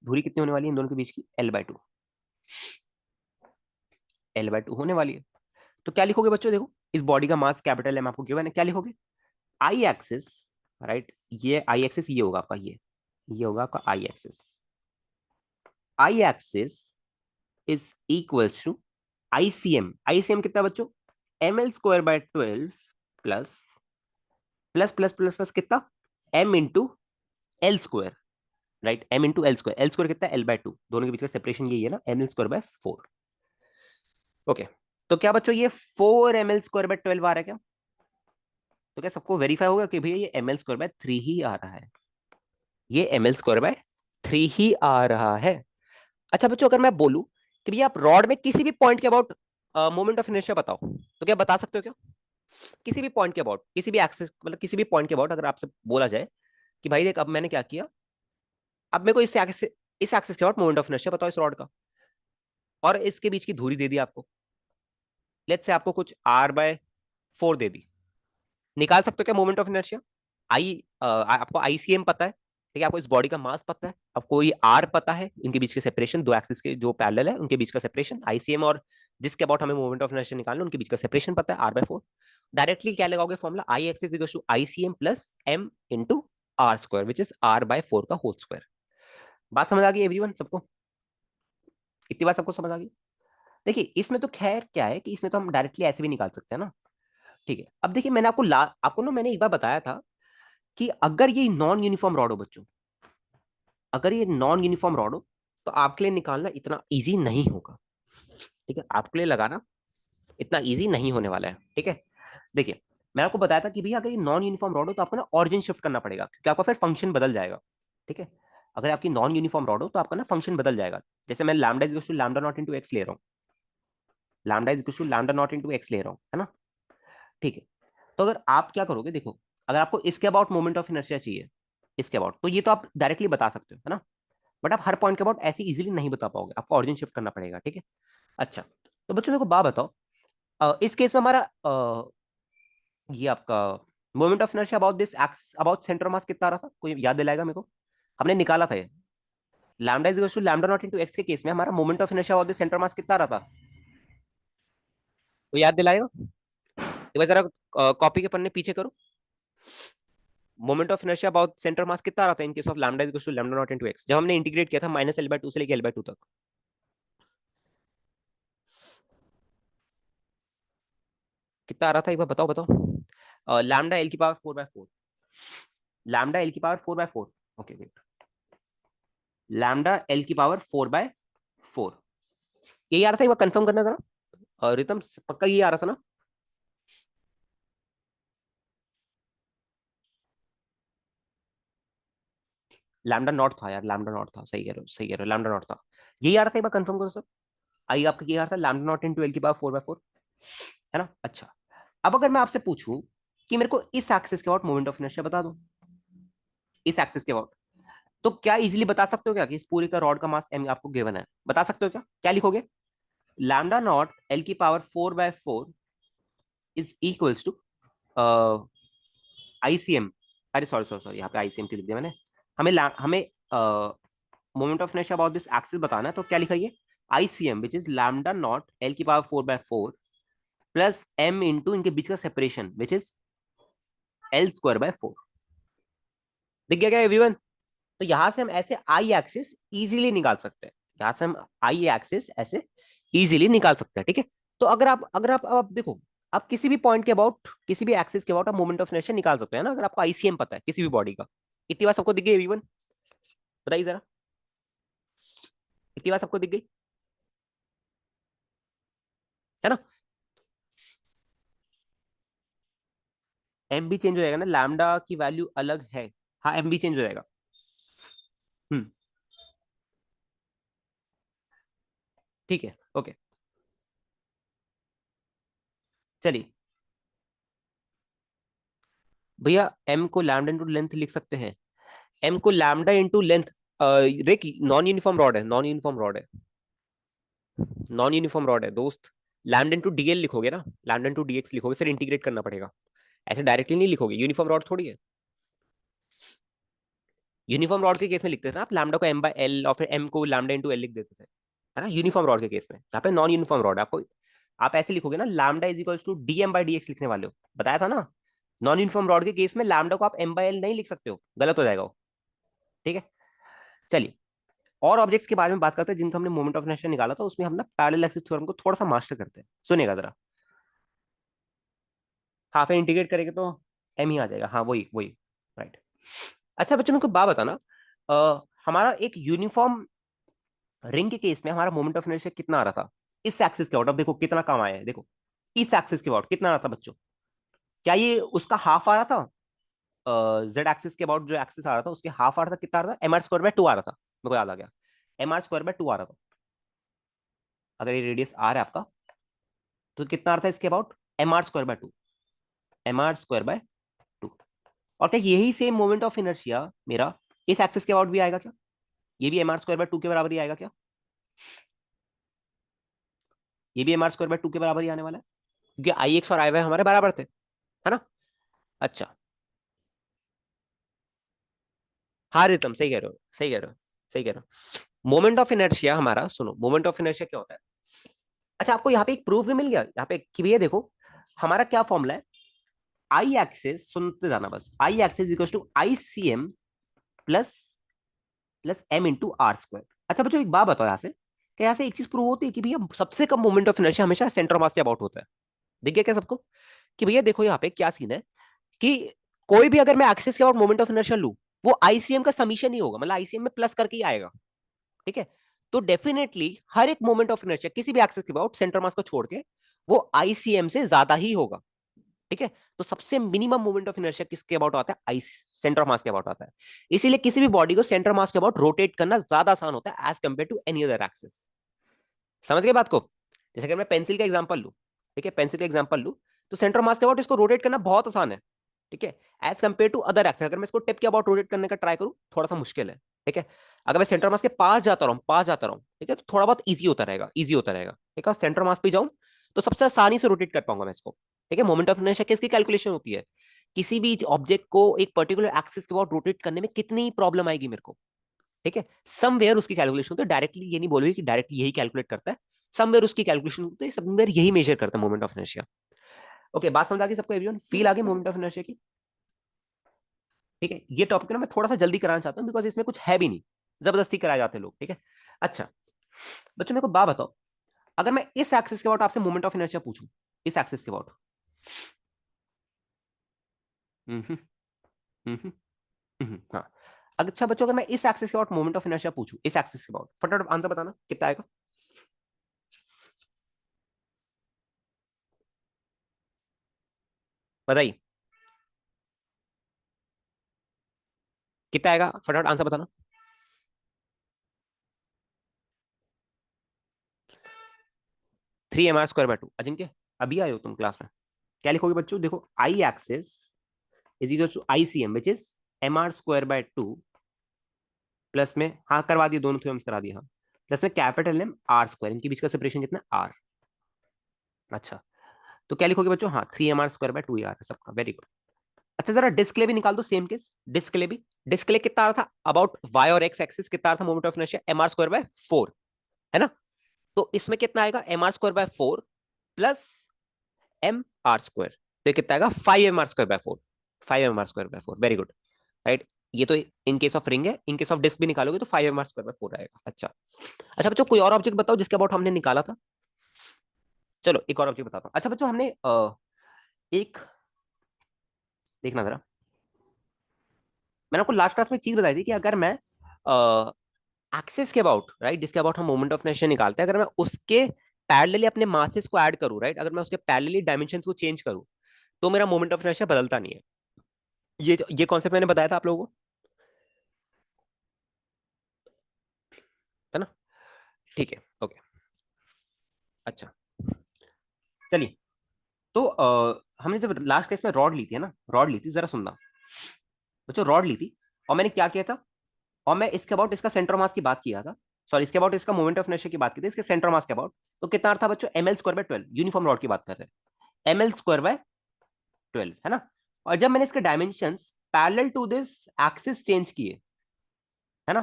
B: दूरी कितनी होने वाली है इन दोनों के बीच की? L by 2। L/2 होने वाली है। तो क्या लिखोगे बच्चों, देखो इस बॉडी का मास कैपिटल एम आपको गिवन है, क्या लिखोगे, आई एक्सिस, राइट, ये आई एक्सिस ये होगा आपका, ये होगा आपका I axis. I axis is equal to ICM. ICM कितना बच्चों, ml² / 12 plus plus plus plus plus कितना, m × l², right, m × l², l² कितना L/2, दोनों के बीच का सेपरेशन यही है ना, ml²/4। ओके, तो क्या बच्चों ये 4ml²/12 आ रहा है क्या, तो क्या सबको वेरीफाई होगा कि भैया ये ml²/3 ही आ रहा है, ये ml²/3 ही आ रहा है। अच्छा बच्चों, अगर मैं बोलूं कि भैया आप रॉड में किसी भी पॉइंट के अबाउट मोमेंट ऑफ इनर्शिया बताओ, तो क्या बता सकते हो क्या, किसी भी पॉइंट के अबाउट, किसी भी एक्सिस, मतलब किसी भी पॉइंट के अबाउट अगर आपसे बोला जाए कि भाई देख अब मैंने क्या किया, अब मेरे को इस एक्सिस के अबाउट मोमेंट ऑफ इनर्शिया बताओ इस रॉड का, और इसके बीच की दूरी दे दी आपको, लेट्स से आपको कुछ r/4 दे दी, निकाल सकते हो क्या मोमेंट ऑफ इनर्शिया। आपको आईसीएम पता है, ठीक है, आपको इस बॉडी का मास पता है, आपको ये आर पता है, इनके बीच के सेपरेशन, दो एक्सिस के जो पैरेलल है उनके बीच का सेपरेशन, आईसीएम और जिसके अबाउट हमें मोमेंट ऑफ इनर्शिया निकालना उनके बीच का सेपरेशन पता है, r/4। डायरेक्टली क्या लगाओगे formula, I axis equal to ICM plus m into r², which is r/4 का होल स्क्वायर। बात समझ आ गई एवरीवन सबको, इतनी बात सबको समझ आ गई। देखिए इसमें तो खैर क्या है कि इसमें तो हम डायरेक्टली ऐसे भी निकाल सकते हैं ना, ठीक है। अब देखिए मैंने आपको ना मैंने एक बार बताया था कि अगर ये नॉन यूनिफॉर्म रॉड हो बच्चों, अगर ये नॉन यूनिफॉर्म रॉड हो तो आपके लिए निकालना इतना इजी नहीं होगा, ठीक है, आपके लिए लगाना इतना इजी नहीं होने वाला है, ठीक है। देखिए मैं आपको बताया था कि भैया अगर ये नॉन यूनिफॉर्म रॉड हो तो आपको ना ऑरिजिन शिफ्ट करना पड़ेगा, क्योंकि आपका फिर फंक्शन बदल जाएगा, ठीक है। अगर आपकी नॉन यूनिफॉर्म रॉड हो तो आपका ना फंक्शन बदल जाएगा, जैसे मैं lambda is equal to lambda naught into X ले रहा हूँ, lambda is equal to lambda naught into X ले रहा हूँ, है ना, ठीक है। तो अगर आप क्या करोगे, देखो अगर आपको इसके अबाउट मोमेंट ऑफ इनर्शिया चाहिए, इसके अबाउट, तो ये तो आप डायरेक्टली बता सकते हो, है ना, बट आप हर पॉइंट के अबाउट ऐसे इजीली नहीं बता पाओगे, आपको ऑरिजिन शिफ्ट करना पड़ेगा, ठीक है। अच्छा, तो बच्चों मेरे को बात बताओ, इस केस में हमारा ये आपका moment of inertia about this x about centre mass कितना आ रहा था, कोई याद दिलाएगा मेरे को, हमने निकाला था ये lambda is equal to lambda naught into X के केस में हमारा moment of inertia about this centre mass कितना आ रहा था, कोई याद दिलाएगा, एक बार जरा कॉपी के पन्ने पीछे करो, moment of inertia about centre mass कितना आ रहा था in case of lambda is equal to lambda naught into X, जब हमने इंटीग्रेट किया था -L/2 से लेके L/2 तक, कितना आ रहा था एक बार बताओ बताओ, λL⁴/4, λL⁴/4, okay wait, λL⁴/4, यही आ रहा था, एक बार कंफर्म करना जरा, रितम पक्का ये आ रहा था ना, लैम्डा नॉट था यार, लैम्डा नॉट था, सही कह रहे हो सही कह रहे हो, लैम्डा नॉट था, यही आ रहा था, एक बार कंफर्म करो सर, आई आपका ये आ रहा था लैम्डा नॉट इनटू L⁴/4, है ना। अच्छा, अब अगर मैं आपसे पूछूं कि मेरे को इस एक्सिस के अबाउट मोमेंट ऑफ इनर्शिया बता दो, इस एक्सिस के अबाउट, तो क्या इजीली बता सकते हो क्या कि इस पूरे का रॉड का मास m आपको गिवन है, बता सकते हो क्या, क्या लिखोगे, lambda naught L⁴/4 is equals to ICM, अरे सॉरी सॉरी सॉरी, यहाँ पे आईसीएम क्यों लिख दिया मैंने, हमें moment of inertia about this axis बताना है, तो क्या लिखाइए, ICM which is lambda naught L⁴/4 plus m into इनके बीच का सेपरेशन विच इज L²/4, दिख गया क्या एवरीवन। तो यहां से हम ऐसे आई एक्सिस इजीली निकाल सकते हैं, यहां से हम आई एक्सिस ऐसे इजीली निकाल सकते हैं, ठीक है। तो अगर आप अब देखो, आप किसी भी पॉइंट के अबाउट, किसी भी एक्सिस के अबाउट आप मोमेंट ऑफ इनर्शिया निकाल सकते हैं ना, अगर आपको आईसीएम पता है किसी भी बॉडी का, इतनी बात सबको दिख गई एवरीवन, बताइए जरा, इतनी बात सबको दिख गई, है ना। एम भी चेंज हो जाएगा ना, लैम्डा की वैल्यू अलग है, हाँ एम भी चेंज हो जाएगा, हम्म, ठीक है ओके, चलिए भैया एम को लैम्डा इंटू लेंथ लिख सकते हैं, एम को लैम्डा इंटू लेंथ, रेक नॉन यूनिफॉर्म रॉड है, नॉन यूनिफॉर्म रॉड है, नॉन यूनिफॉर्म रॉड है दोस्त, लैम्डा इंटू डीएल लिखोगे ना, लैम्डा इंटू डीएक्स लिखोगे, फिर इंटीग्रेट करना पड़ेगा, ऐसे डायरेक्टली नहीं लिखोगे, यूनिफॉर्म रॉड थोड़ी है, यूनिफॉर्म रॉड के केस में लिखते थे ना आप लैम्डा को m/l और फिर m को लैम्डा इंटू एल लिख देते थे, है ना, यूनिफॉर्म रॉड के केस में, यहाँ पे नॉन यूनिफॉर्म रॉड है, आपको आप ऐसे लिखोगे ना, lambda is equal to D M by D X लिखने वाले हो, बताया था ना। नॉन यूनिफॉर्म रॉड के केस में लैम्डा को आप एम बाई एल नहीं लिख सकते हो, गलत हो जाएगा वो। ठीक है, चलिए और ऑब्जेक्ट्स के बारे में बात करते हैं जिनका हमने मोमेंट ऑफ इनर्शिया निकाला था, उसमें हम ना पैरेलल एक्सिस थ्योरम को थोड़ा सा मास्टर करते हैं, सुनिएगा जरा। हाफ एन इंटीग्रेट करेंगे तो एम ही आ जाएगा, हाँ वही वही, राइट। अच्छा बच्चों मेरे को बात बताना, हमारा एक यूनिफॉर्म रिंग के केस में हमारा मोमेंट ऑफ इनर्शिया कितना आ रहा था इस एक्सिस के आउट, अब देखो कितना कम आया है, देखो इस एक्सिस के आउट कितना आ रहा था बच्चों, क्या ये उसका हाफ आ रहा था, जेड एक्सिस के अबाउट जो एक्सिस आ रहा था उसके हाफ आ रहा था, कितना आ रहा था, M R square by two आ रहा था, मेरे को याद आ गया, M R square by two आ रहा था। अगर ये रेडियस आर है आपका तो कितना आ रहा था इसके about, M R square by two, M R square by two. और क्या यही सेम मोमेंट ऑफ इनर्शिया मेरा इस एक्सिस के अबाउट भी आएगा क्या, ये भी M R square by two के बराबर ही आएगा क्या, ये भी M R square by two के बराबर ही आने वाला है, क्योंकि आई एक्स और आई वाई हमारे बराबर थे, है ना। अच्छा, हाँ रितम सही कह रहे हो, सही कह रहे हो, सही कह रहे हो। मोमेंट ऑफ इनर्शिया हमारा, सुनो मोमेंट ऑफ इनर्शिया क्या होता है। अच्छा आपको यहाँ पे एक प्रूफ भी मिल गया यहाँ पे कि भैया देखो हमारा क्या फॉर्मूला है, आई एक्सिस, सुनते जाना बस, I axis equal to I C M plus plus M into R square. अच्छा बच्चों एक बात बताओ यहाँ से, क्या यहाँ से एक चीज प्रूव होती है कि भैया सबसे कम मोमेंट ऑफ इनर्शिया हमेशा सेंटर मास से अबाउट होता है, दिख गया क्या सबको, कि भैया देखो यहाँ पे क्या सीन है कि कोई भी अगर मैं एक्सिस के अबाउट मोमेंट ऑफ इनर्शिया लूं वो आईसीएम का समीशन ही होगा, मतलब आईसीएम में प्लस करके ही आएगा। ठीक है, तो डेफिनेटली हर एक मोमेंट ऑफ इनर्शिया किसी भी एक्सिस के अबाउट सेंटर मास को छोड़ के वो आईसीएम से ज्यादा ही होगा। ठीक है, तो सबसे मिनिमम मोमेंट ऑफ इनर्शिया किसके अबाउट आता है, आई सेंटर मास के अबाउट आता है। इसीलिए किसी भी बॉडी को सेंटर मास के अबाउट रोटेट करना ज्यादा आसान होता है as compared to any other axis. समझ गए बात को, जैसे अगर मैं पेंसिल का एग्जांपल लूं, ठीक है पेंसिल का एग्जांपल लूं, तो सेंटर मास के अबाउट इसको रोटेट करना बहुत आसान है। ठीक है, as compared to other axis अगर मैं इसको टिप के अबाउट रोटेट करने का ट्राई करूं थोड़ा सा मुश्किल है। ठीक है, अगर मैं सेंटर मास के पास जाता रहूं, पास जाता रहूं, ठीक है, तो थोड़ा बहुत इजी होता रहेगा, इजी होता रहेगा। ठीक है, सेंटर मास पे जाऊं तो सबसे आसानी से रोटेट कर पाऊंगा मैं इसको। ठीक है, मोमेंट ऑफ इनर्शिया किसकी कैलकुलेशन होती है, किसी भी ऑब्जेक्ट को एक पर्टिकुलर एक्सिस के अबाउट रोटेट करने में कितनी प्रॉब्लम आएगी मेरे को। ठीक है, समवेयर उसकी कैलकुलेशन होती है, डायरेक्टली ये नहीं बोलोगे कि डायरेक्टली यही कैलकुलेट करता है, समवेयर उसकी कैलकुलेशन होती है, समवेयर यही मेजर करता है मोमेंट ऑफ इनर्शिया। ओके बात समझ आ गई सबको, एवरीवन फील आ गई मोमेंट ऑफ इनर्शिया की। ठीक है, ये टॉपिक ना मैं थोड़ा सा जल्दी कराना चाहता हूँ बिकॉज इसमें कुछ है भी नहीं, जबरदस्ती कराए जाते हैं लोग। ठीक है, अच्छा बच्चों मेरे को बात बताओ, अगर मैं इस एक्सिस के अबाउट आपसे मोमेंट ऑफ इनर्शिया पूछूं, इस एक्सिस के अबाउट, हाँ, अच्छा बच्चों अगर मैं इस एक्सिस के अबाउट मोमेंट ऑफ इनर्शिया पूछूं, इस एक्सिस के अबाउट, फटाफट आंसर बताना कितना आएगा, बताइए कितना आएगा, फटाफट आंसर बताना। 3 mr² बाय 2, अजिंक्य अभी आए हो तुम क्लास में, क्या लिखोगे बच्चों, देखो I axis is equal to I C M which is mr² by 2 plus में, हाँ करवा दिए दोनों थ्योरम्स करा दिए, हाँ प्लस में कैपिटल एम आर स्क्वायर, इनके बीच का सेपरेशन कितना आर। अच्छा तो क्या लिखोगे बच्चों, हाँ 3 mr² बाय 2 ही आ रहा है सबका, वेरी गुड। अच्छा जरा डिस्क ले भी निकाल दो, सेम केस डिस्क ले भी, डिस्क ले कितना आ रहा था अबाउट वाई और एक्स एक्सिस, कितना आ रहा था moment of inertia, mr² by 4, है ना। तो इसमें कितना आएगा, mr² by 4 plus M R square, तो कितना आएगा 5 mr² by 4, 5 mr² by 4, very good, right. ये तो इन केस ऑफ रिंग है, इन केस ऑफ डिस्क भी निकालोगे तो 5 mr² बाय 4 आएगा। अच्छा, अच्छा बच्चों कोई और ऑब्जेक्ट बताओ जिसके अबाउट हमने निकाला था, चलो एक और ऑब्जेक्ट बताता हूँ। अच्छा बच्चों हमने एक, देखना जरा, मैंने आपको लास्ट क्लास में एक चीज बताई थी कि अगर मैं एक्सेस के अबाउट, राइट जिसके अबाउट हम मोमेंट ऑफ इनर्शिया निकालते हैं, अगर मैं उसके पैरेलली अपने मासेस को ऐड करूं, राइट अगर मैं उसके पैरेलली डायमेंशंस को चेंज करूं तो मेरा मोमेंट ऑफ इनर्शिया बदलता नहीं है। ये कॉन्सेप्ट मैंने बताया था आप लोगों को, है ना। ठीक है ओके, अच्छा चलिए, तो हमने जब लास्ट केस में रॉड ली थी, है ना, रॉड ली थी, जरा सुनना बच्चों, रॉड ली थी और मैंने क्या किया था, और मैं इसके अबाउट इसका सेंटर मास की बात किया था, सॉरी इसके अबाउट इसका मोमेंट ऑफ इनर्शिया की बात की थी, इसके सेंटर मास के अबाउट, तो कितना था बच्चों, ml² बाय 12, यूनिफॉर्म रॉड की बात कर रहे हैं, ml² बाय 12, है ना। और जब मैंने इसके dimension parallel to this axis change किए, है ना,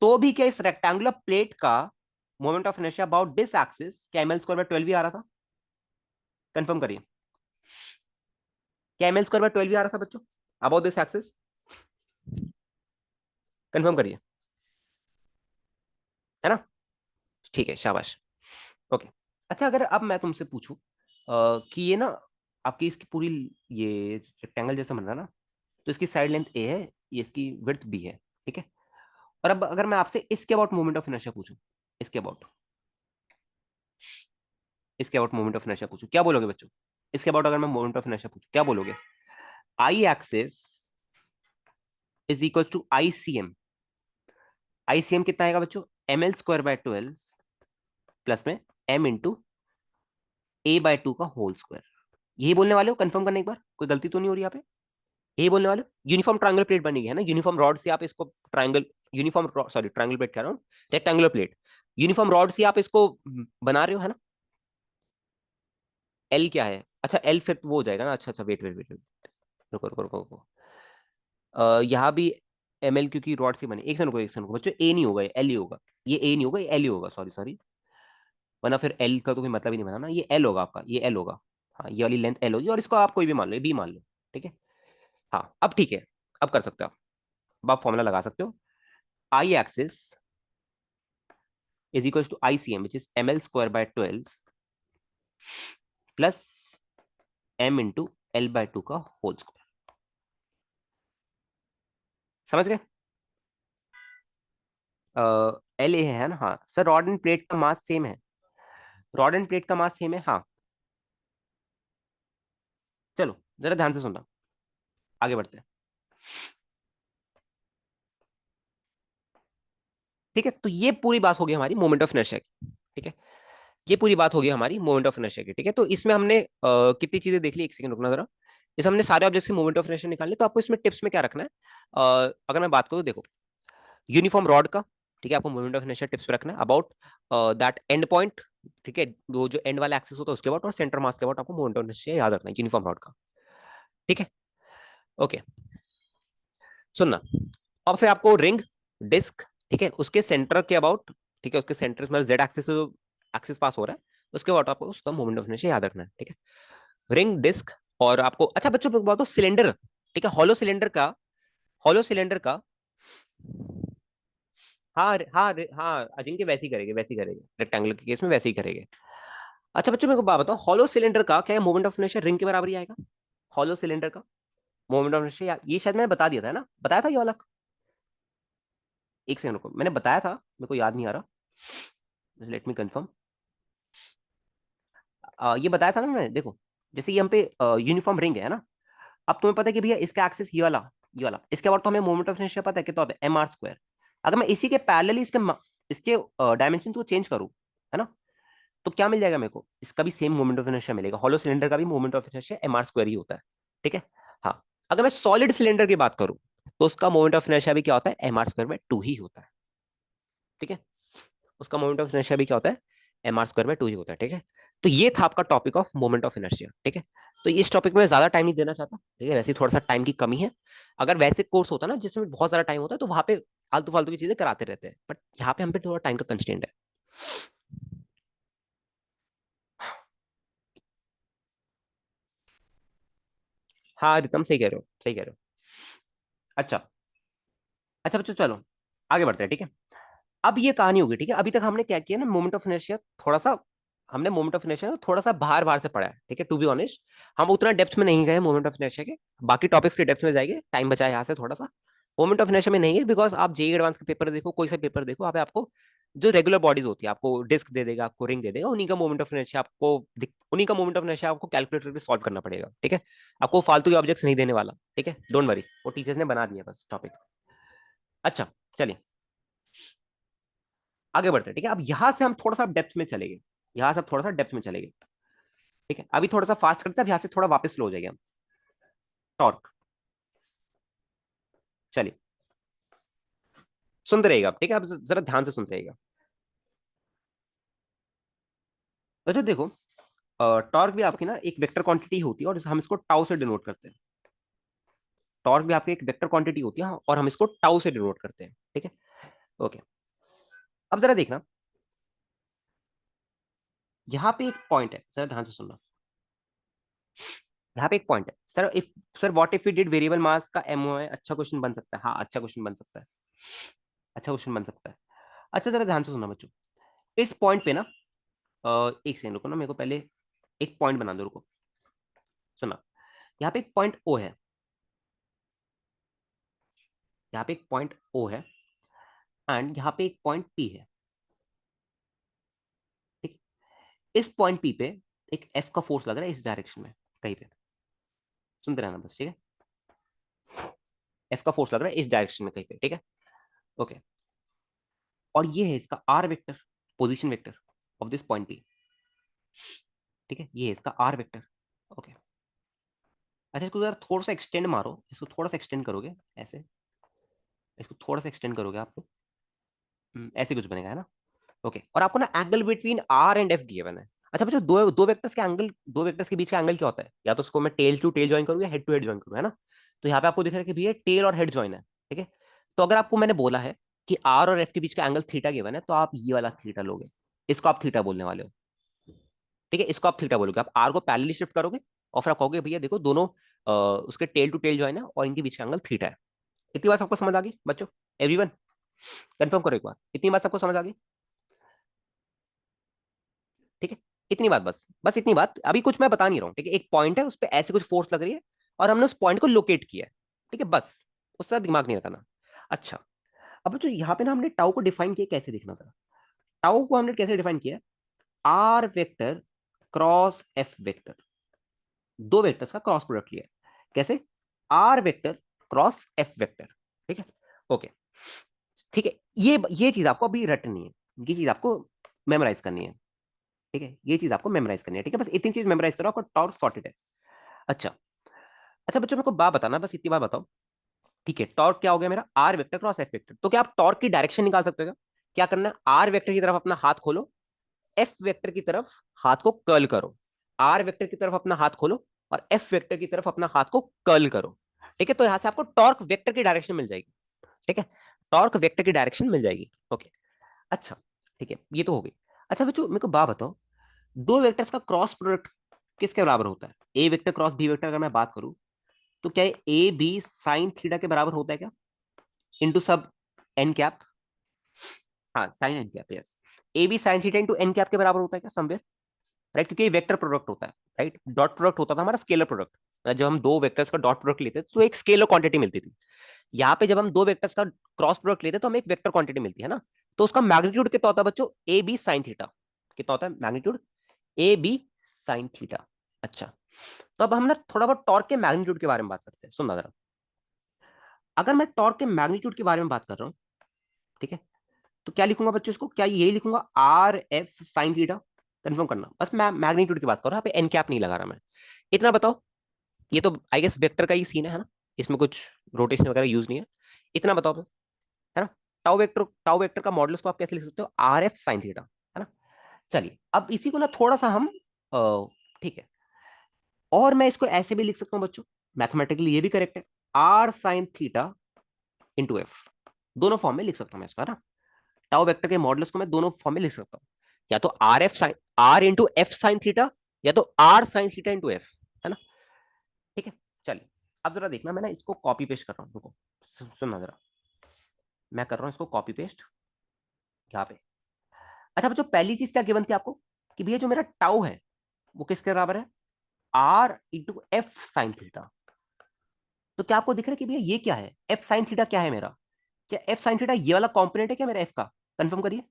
B: तो भी क्या इस रेक्टेंगुलर प्लेट का moment of inertia about this axis क्या ml² बाय 12 भी आ रहा था, कंफर्म करिए, क्या एम एल स्क्वायर बाय 12 आ रहा था बच्चों अबाउट दिस एक्सिस? कंफर्म करिए, है ना? ठीक है, शाबाश। ओके। अच्छा, अगर अब मैं तुमसे पूछूं कि ये ना आपकी इसकी पूरी ये रेक्टेंगल जैसा बन रहा है ना, तो इसकी साइड लेंथ ए है, ये इसकी विड्थ बी है, ठीक है? और अब अगर मैं आपसे इसके अबाउट मोमेंट ऑफ इनर्शिया पूछूं, इसके अबाउट, इसके अबाउट मोमेंट ऑफ इनर्शिया पूछूं, क्या बोलोगे बच्चों? इसके अबाउट अगर मैं मोमेंट ऑफ इनर्शिया पूछूं, क्या बोलोगे? I axis is equal to I C M. I C M कितना आएगा बच्चों? M L square by 12 plus में एम इंटू ए बाय 2 का होल स्क्वायर। यही बोलने वाले हो? कंफर्म करने एक बार, कोई गलती तो नहीं हो रही यहाँ पे? यही बोलने वाले हो? यूनिफॉर्म ट्रायंगुलर प्लेट बनेगी, है ना? यूनिफॉर्म रॉड से आप इसको triangle, uniform sorry triangular plate कह रहा हूँ, रेक्टेंगुलर प्लेट, यूनिफॉर्म रॉड से आप इसको बना रहे हो, है ना? एल क्या है? अच्छा, एल फिर वो हो जाएगा ना। अच्छा अच्छा, वेट वेट वेट, रुको रुको रुको रुको। यहाँ भी एम एल क्योंकि रॉड से बने, एक सेकंड रुको, एक सेकंड रुको बच्चों, ए नहीं होगा, एल ही होगा। ये ए नहीं होगा, ये एल ही होगा, सॉरी सॉरी, वरना फिर एल का तो कोई मतलब ही नहीं बना ना। ये एल होगा आपका, ये एल होगा। हाँ, ये वाली लेंथ एल होगी, और इसको आप कोई भी मान लो, ये बी मान लो, ठीक है? हाँ, अब ठीक है, अब कर सकते हो आप, अब आप फॉर्मूला लगा सकते हो। I axis is equal to I C M, which is M L square by 12 plus M into L by 2 का होल स्क्वायर। समझ गए? एल ए है ना? हाँ सर, रॉड एंड प्लेट का मास सेम है, रॉड एंड प्लेट का मास सेम है, हाँ। चलो जरा ध्यान से सुनना, आगे बढ़ते हैं। ठीक है, तो ये पूरी बात होगी हमारी मोमेंट ऑफ इनर्शिया की, ठीक है? ये पूरी बात होगी हमारी मोमेंट ऑफ इनर्शिया की, ठीक है? तो इसमें हमने कितनी चीजें देख ली, एक सेकंड रुकना जरा। इस हमने सारे ऑब्जेक्ट्स की मोमेंट ऑफ इनर्शिया निकालनी, तो आपको इसमें टिप्स में क्या रखना है? अगर मैं बात करूँ, देखो, यूनिफॉर्म रॉड का, ठीक है, आपको मोमेंट ऑफ इनर्शिया टिप्स पे रखना है अबाउट दैट एंड पॉइंट, ठीक है? वो जो एंड वाला एक्सिस होता है उसके अबाउट, और सेंटर मास के अबाउट आपको मोमेंट ऑफ इनर्शिया याद रखना है यूनिफॉर्म रॉड का, ठीक है? ओके, सुनना। अब फिर आपको रिंग, डिस्क, ठीक है, उसके सेंटर के अबाउट, ठीक है, उसके सेंटर मतलब जेड एक्सिस से जो एक्सिस पास हो रहा है उसके अबाउट आपको उसका मोमेंट ऑफ इनर्शिया याद रखना है, ठीक है? रिंग, डिस्क, और आपको, अच्छा बच्चों बात तो सिलेंडर, ठीक है, हॉलो सिलेंडर का, हॉलो सिलेंडर का, हाँ हाँ हाँ, अजिंक्य वैसे ही करेंगे, वैसे ही करेंगे, रेक्टेंगल के केस में वैसे ही करेंगे। अच्छा बच्चों, मेरे को बात बताओ, हॉलो सिलेंडर का क्या मोमेंट ऑफ इनर्शिया रिंग के बराबर ही आएगा? हॉलो सिलेंडर का मोमेंट ऑफ इनर्शिया, ये शायद मैंने बता दिया था ना, बताया था ये वाला? एक सेकंड रुको, मैंने बताया था, मेरे को याद नहीं आ रहा, लेट मी कंफर्म। ये बताया था ना मैंने, देखो, जैसे ये हम पे यूनिफॉर्म रिंग है ना, अब तुम्हें पता है कि भैया इसका एक्सिस ये वाला, इसके बाद तो हमें मोमेंट ऑफ इनर्शिया पता है कितना होता है, एम आर स्क्वायर। अगर मैं इसी के पैरेलली इसके डायमेंशन को चेंज करूँ, है ना, तो क्या मिल जाएगा मेरे को? इसका भी सेम मोमेंट ऑफ इनर्शिया मिलेगा, हॉलो सिलेंडर का भी moment of inertia M R square ही होता है, ठीक है? हाँ, अगर मैं सॉलिड सिलेंडर की बात करूं, तो उसका मोमेंट ऑफ इनर्शिया भी क्या होता है? एम आर स्क्वायर बाय 2 ही होता है, ठीक है? उसका मोमेंट ऑफ इनर्शिया भी क्या होता है? एम आर स्क्वायर बाय 2 ही होता है, ठीक है? तो ये था आपका topic of moment of inertia, ठीक है? तो इस टॉपिक में ज्यादा टाइम नहीं देना चाहता, ठीक है? वैसे ही थोड़ा सा टाइम की कमी है। अगर वैसे कोर्स होता ना जिसमें बहुत सारा टाइम होता है, तो वहां पे फालतू फालतू की चीजें कराते रहते हैं, बट यहाँ पे हम पे थोड़ा टाइम का कंस्टेंट है। हाँ रितम, सही कह रहे हो, सही कह रहे हो। अच्छा, अच्छा बच्चों चलो आगे बढ़ते हैं, ठीक है? अब ये कहानी होगी, ठीक है? अभी तक हमने क्या किया ना, मोमेंट ऑफ इनर्शिया थोड़ा सा, हमने मोमेंट ऑफ इनर्शिया थोड़ा सा बाहर बाहर से पढ़ा है, ठीक है? टू बी ऑनेस्ट, हम उतना डेप्थ में नहीं गए मोमेंट ऑफ इनर्शिया के, बाकी टॉपिक्स के डेप्थ में जाएंगे, टाइम बचाए यहाँ से थोड़ा सा। मोमेंट ऑफ इनर्शिया में नहीं है, बिकॉज आप जेई एडवांस के पेपर देखो, कोई सा पेपर देखो, आप आपको जो रेगुलर बॉडीज होती है, आपको डिस्क दे देगा, आपको रिंग दे देगा, उन्हीं का मोमेंट ऑफ इनर्शिया आपको उन्हीं का मोमेंट ऑफ इनर्शिया आपको कैलकुलेट करके सॉल्व करना पड़ेगा, ठीक है? आपको फालतू के ऑब्जेक्ट्स नहीं देने वाला, ठीक है? डोंट वरी, वो टीचर्स ने बना दिया बस टॉपिक। अच्छा, चलिए आगे बढ़ते हैं, ठीक है? अब यहां से हम थोड़ा सा डेप्थ में चलेंगे, यहां से अब थोड़ा सा डेप्थ में चलेंगे, ठीक है? अभी थोड़ा सा फास्ट करते हैं, अब यहां से थोड़ा वापस स्लो हो जाएंगे हम। टॉर्क, चलिए सुनते रहिएगा, ठीक है? अब जरा ध्यान से सुनते रहिएगा। अच्छा देखो, टॉर्क भी आपकी ना एक वेक्टर क्वांटिटी होती है, और हम इसको टाउ से डिनोट करते हैं। टॉर्क भी आपकी एक वेक्टर क्वांटिटी होती है, और हम इसको टाउ से डिनोट करते हैं, ठीक है? ओके, अब जरा देखना, यहाँ पे एक पॉइंट है, जरा ध्यान से सुनना। यहाँ पे एक पॉइंट है sir, if sir what if we did variable mass का एमओ है, अच्छा क्वेश्चन बन सकता है, हाँ अच्छा क्वेश्चन बन सकता है, अच्छा क्वेश्चन बन सकता है। अच्छा जरा ध्यान से सुनना बच्चों, इस पॉइंट पे ना एक सेकंड रुको ना, मेरे को पहले एक पॉइंट बना दो, रुको सुना। यहाँ पे एक पॉइंट ओ है, यहाँ पे एक पॉइंट ओ है, एंड यहाँ पे एक पॉइंट पी है, ठीक। इस पॉइंट पी पे एक एफ का फोर्स लग रहा है इस डायरेक्शन में कहीं पे, सुनते रहना बस, ठीक है। एफ का फोर्स लग रहा है इस डायरेक्शन में कहीं पे, ठीक है, ओके। और ये है इसका R vector, position vector of this point P, ठीक है, ये है इसका आर वेक्टर, ओके। अच्छा इसको जरा थोड़ा सा एक्सटेंड मारो, इसको थोड़ा सा एक्सटेंड करोगे ऐसे, इसको थोड़ा सा एक्सटेंड करोगे आप तो ऐसे कुछ बनेगा, है ना, ओके। और आपको ना angle between R and F given है। अच्छा बच्चों, दो दो वेक्टर्स के एंगल, दो वेक्टर्स के बीच का एंगल क्या होता है, या तो उसको मैं टेल टू टेल ज्वाइन करूँ या हेड टू हेड ज्वाइन करूँ, है ना। तो यहाँ पे आपको दिख रहा है कि भैया टेल और हेड ज्वाइन है, ठीक है। तो अगर आपको मैंने बोला है कि आर और एफ के बीच का एंगल थीटा गिवन है, तो आप ये वाला थीटा लोगे, इसको आप थीटा बोलने वाले हो, ठीक है, इसको आप थीटा बोलोगे। आप आर को पैरेलली शिफ्ट करोगे और फिर आप कहोगे भैया देखो दोनों उसके टेल टू टेल ज्वाइन है और इनके बीच का एंगल थीटा है। इतनी बात सबको समझ आ गई बच्चों, एवरीवन कंफर्म करो एक बार, इतनी बात सबको समझ आ गई, ठीक है। इतनी बात, बस बस इतनी बात, अभी कुछ मैं बता नहीं रहा हूँ, ठीक है। एक पॉइंट है उस पर ऐसे कुछ फोर्स लग रही है और हमने उस पॉइंट को लोकेट किया है, ठीक है, बस उससे दिमाग नहीं लगाना। अच्छा, अब जो यहाँ पे ना हमने टाउ को डिफाइन किया, कैसे देखना जरा, टाउ को हमने कैसे डिफाइन किया, R vector cross F vector, दो वेक्टर्स का क्रॉस प्रोडक्ट लिया है। कैसे, R vector cross F vector, ठीक है, ओके, ठीक है। ये चीज आपको अभी रटनी है, ये चीज आपको मेमोराइज करनी है, ठीक है, ये चीज आपको मेमोराइज करनी है, ठीक है, बस इतनी चीज मेमोराइज करो, आपको टॉर्क सॉर्टेड है। अच्छा, अच्छा बच्चों मेरे को बात बताना, बस इतनी बात बताओ, ठीक है। टॉर्क क्या हो गया मेरा, R vector cross F vector. तो क्या आप टॉर्क की डायरेक्शन निकाल सकते हो क्या, क्या करना है, आर वेक्टर की तरफ अपना हाथ खोलो, एफ वेक्टर की तरफ हाथ को कर्ल करो, आर वेक्टर की तरफ अपना हाथ खोलो और एफ वेक्टर की तरफ अपना हाथ को कर्ल करो, ठीक है। तो यहां से आपको टॉर्क वेक्टर की डायरेक्शन मिल जाएगी, ठीक है, टॉर्क वेक्टर की डायरेक्शन मिल जाएगी, ओके। अच्छा, ठीक है, ये तो हो गई। अच्छा बच्चों मेरे को बात बताओ, दो वेक्टर्स का क्रॉस प्रोडक्ट किसके बराबर होता है, ए वेक्टर क्रॉस बी वेक्टर अगर मैं बात करूं, तो क्या ए बी साइन थीटा के बराबर होता है क्या, इंटू सब एन कैप, हाँ sine N cap, yes, A B sine theta into N cap के बराबर होता है क्या समवेयर, राइट, क्योंकि ये वेक्टर प्रोडक्ट होता है, राइट। डॉट प्रोडक्ट होता था हमारा स्केलर प्रोडक्ट, जब हम दो वेक्टर्स का डॉट प्रोडक्ट लेते तो एक स्केलर क्वांटिटी मिलती थी। यहाँ पे जब हम दो वेक्टर्स का क्रॉस प्रोडक्ट लेते तो हमें एक वेक्टर क्वांटिटी मिलती है ना। तो उसका मैग्नीट्यूड कितना होता है बच्चों, ए बी साइन थीटा, कितना होता है magnitude, A B sine theta. अच्छा, तो अब हम ना थोड़ा बहुत टॉर्क के मैग्नीट्यूड के बारे में बात करते हैं, सुनना जरा। अगर मैं टॉर्क के मैग्नीट्यूड के बारे में बात कर रहा हूँ, ठीक है, तो क्या लिखूंगा बच्चों इसको, क्या ये लिखूंगा are F sine theta, confirm करना, बस मैं मैग्नीट्यूड की बात कर रहा हूँ, यहाँ पे एन कैप नहीं लगा रहा मैं। इतना बताओ, ये तो आई गेस वेक्टर का ही सीन है ना, इसमें कुछ रोटेशन वगैरह यूज नहीं है। इतना बताओ तो, है ना, टाउ वेक्टर का मॉडल्स को आप कैसे लिख सकते हो, आर एफ साइन थीटा, है ना। चलिए अब इसी को ना थोड़ा सा हम ठीक है, और मैं इसको ऐसे भी लिख सकता हूँ बच्चों, मैथमेटिकली ये भी करेक्ट है, R sine theta into F, दोनों फॉर्म में लिख सकता हूँ मैं इसको, है ना। टाउ वेक्टर के मॉडल्स को मैं दोनों फॉर्म में लिख सकता हूँ, या तो R F sine, R into F sine theta, या तो R sine theta into F, है ना, ठीक है। चलिए अब जरा देखना, मैं ना इसको कॉपी पेस्ट कर रहा हूँ, रुको सुनना जरा, मैं कर रहा हूँ इसको कॉपी पेस्ट यहाँ पे। अच्छा बच्चों पहली चीज क्या गिवन थी आपको, कि भैया जो मेरा टाउ है वो किसके बराबर है, R into F sine theta. तो क्या आपको दिख रहा है कि भैया ये क्या है, एफ साइन थीटा क्या है मेरा, क्या एफ साइन थीटा ये वाला कॉम्पोनेंट है क्या मेरा एफ का, कंफर्म करिए,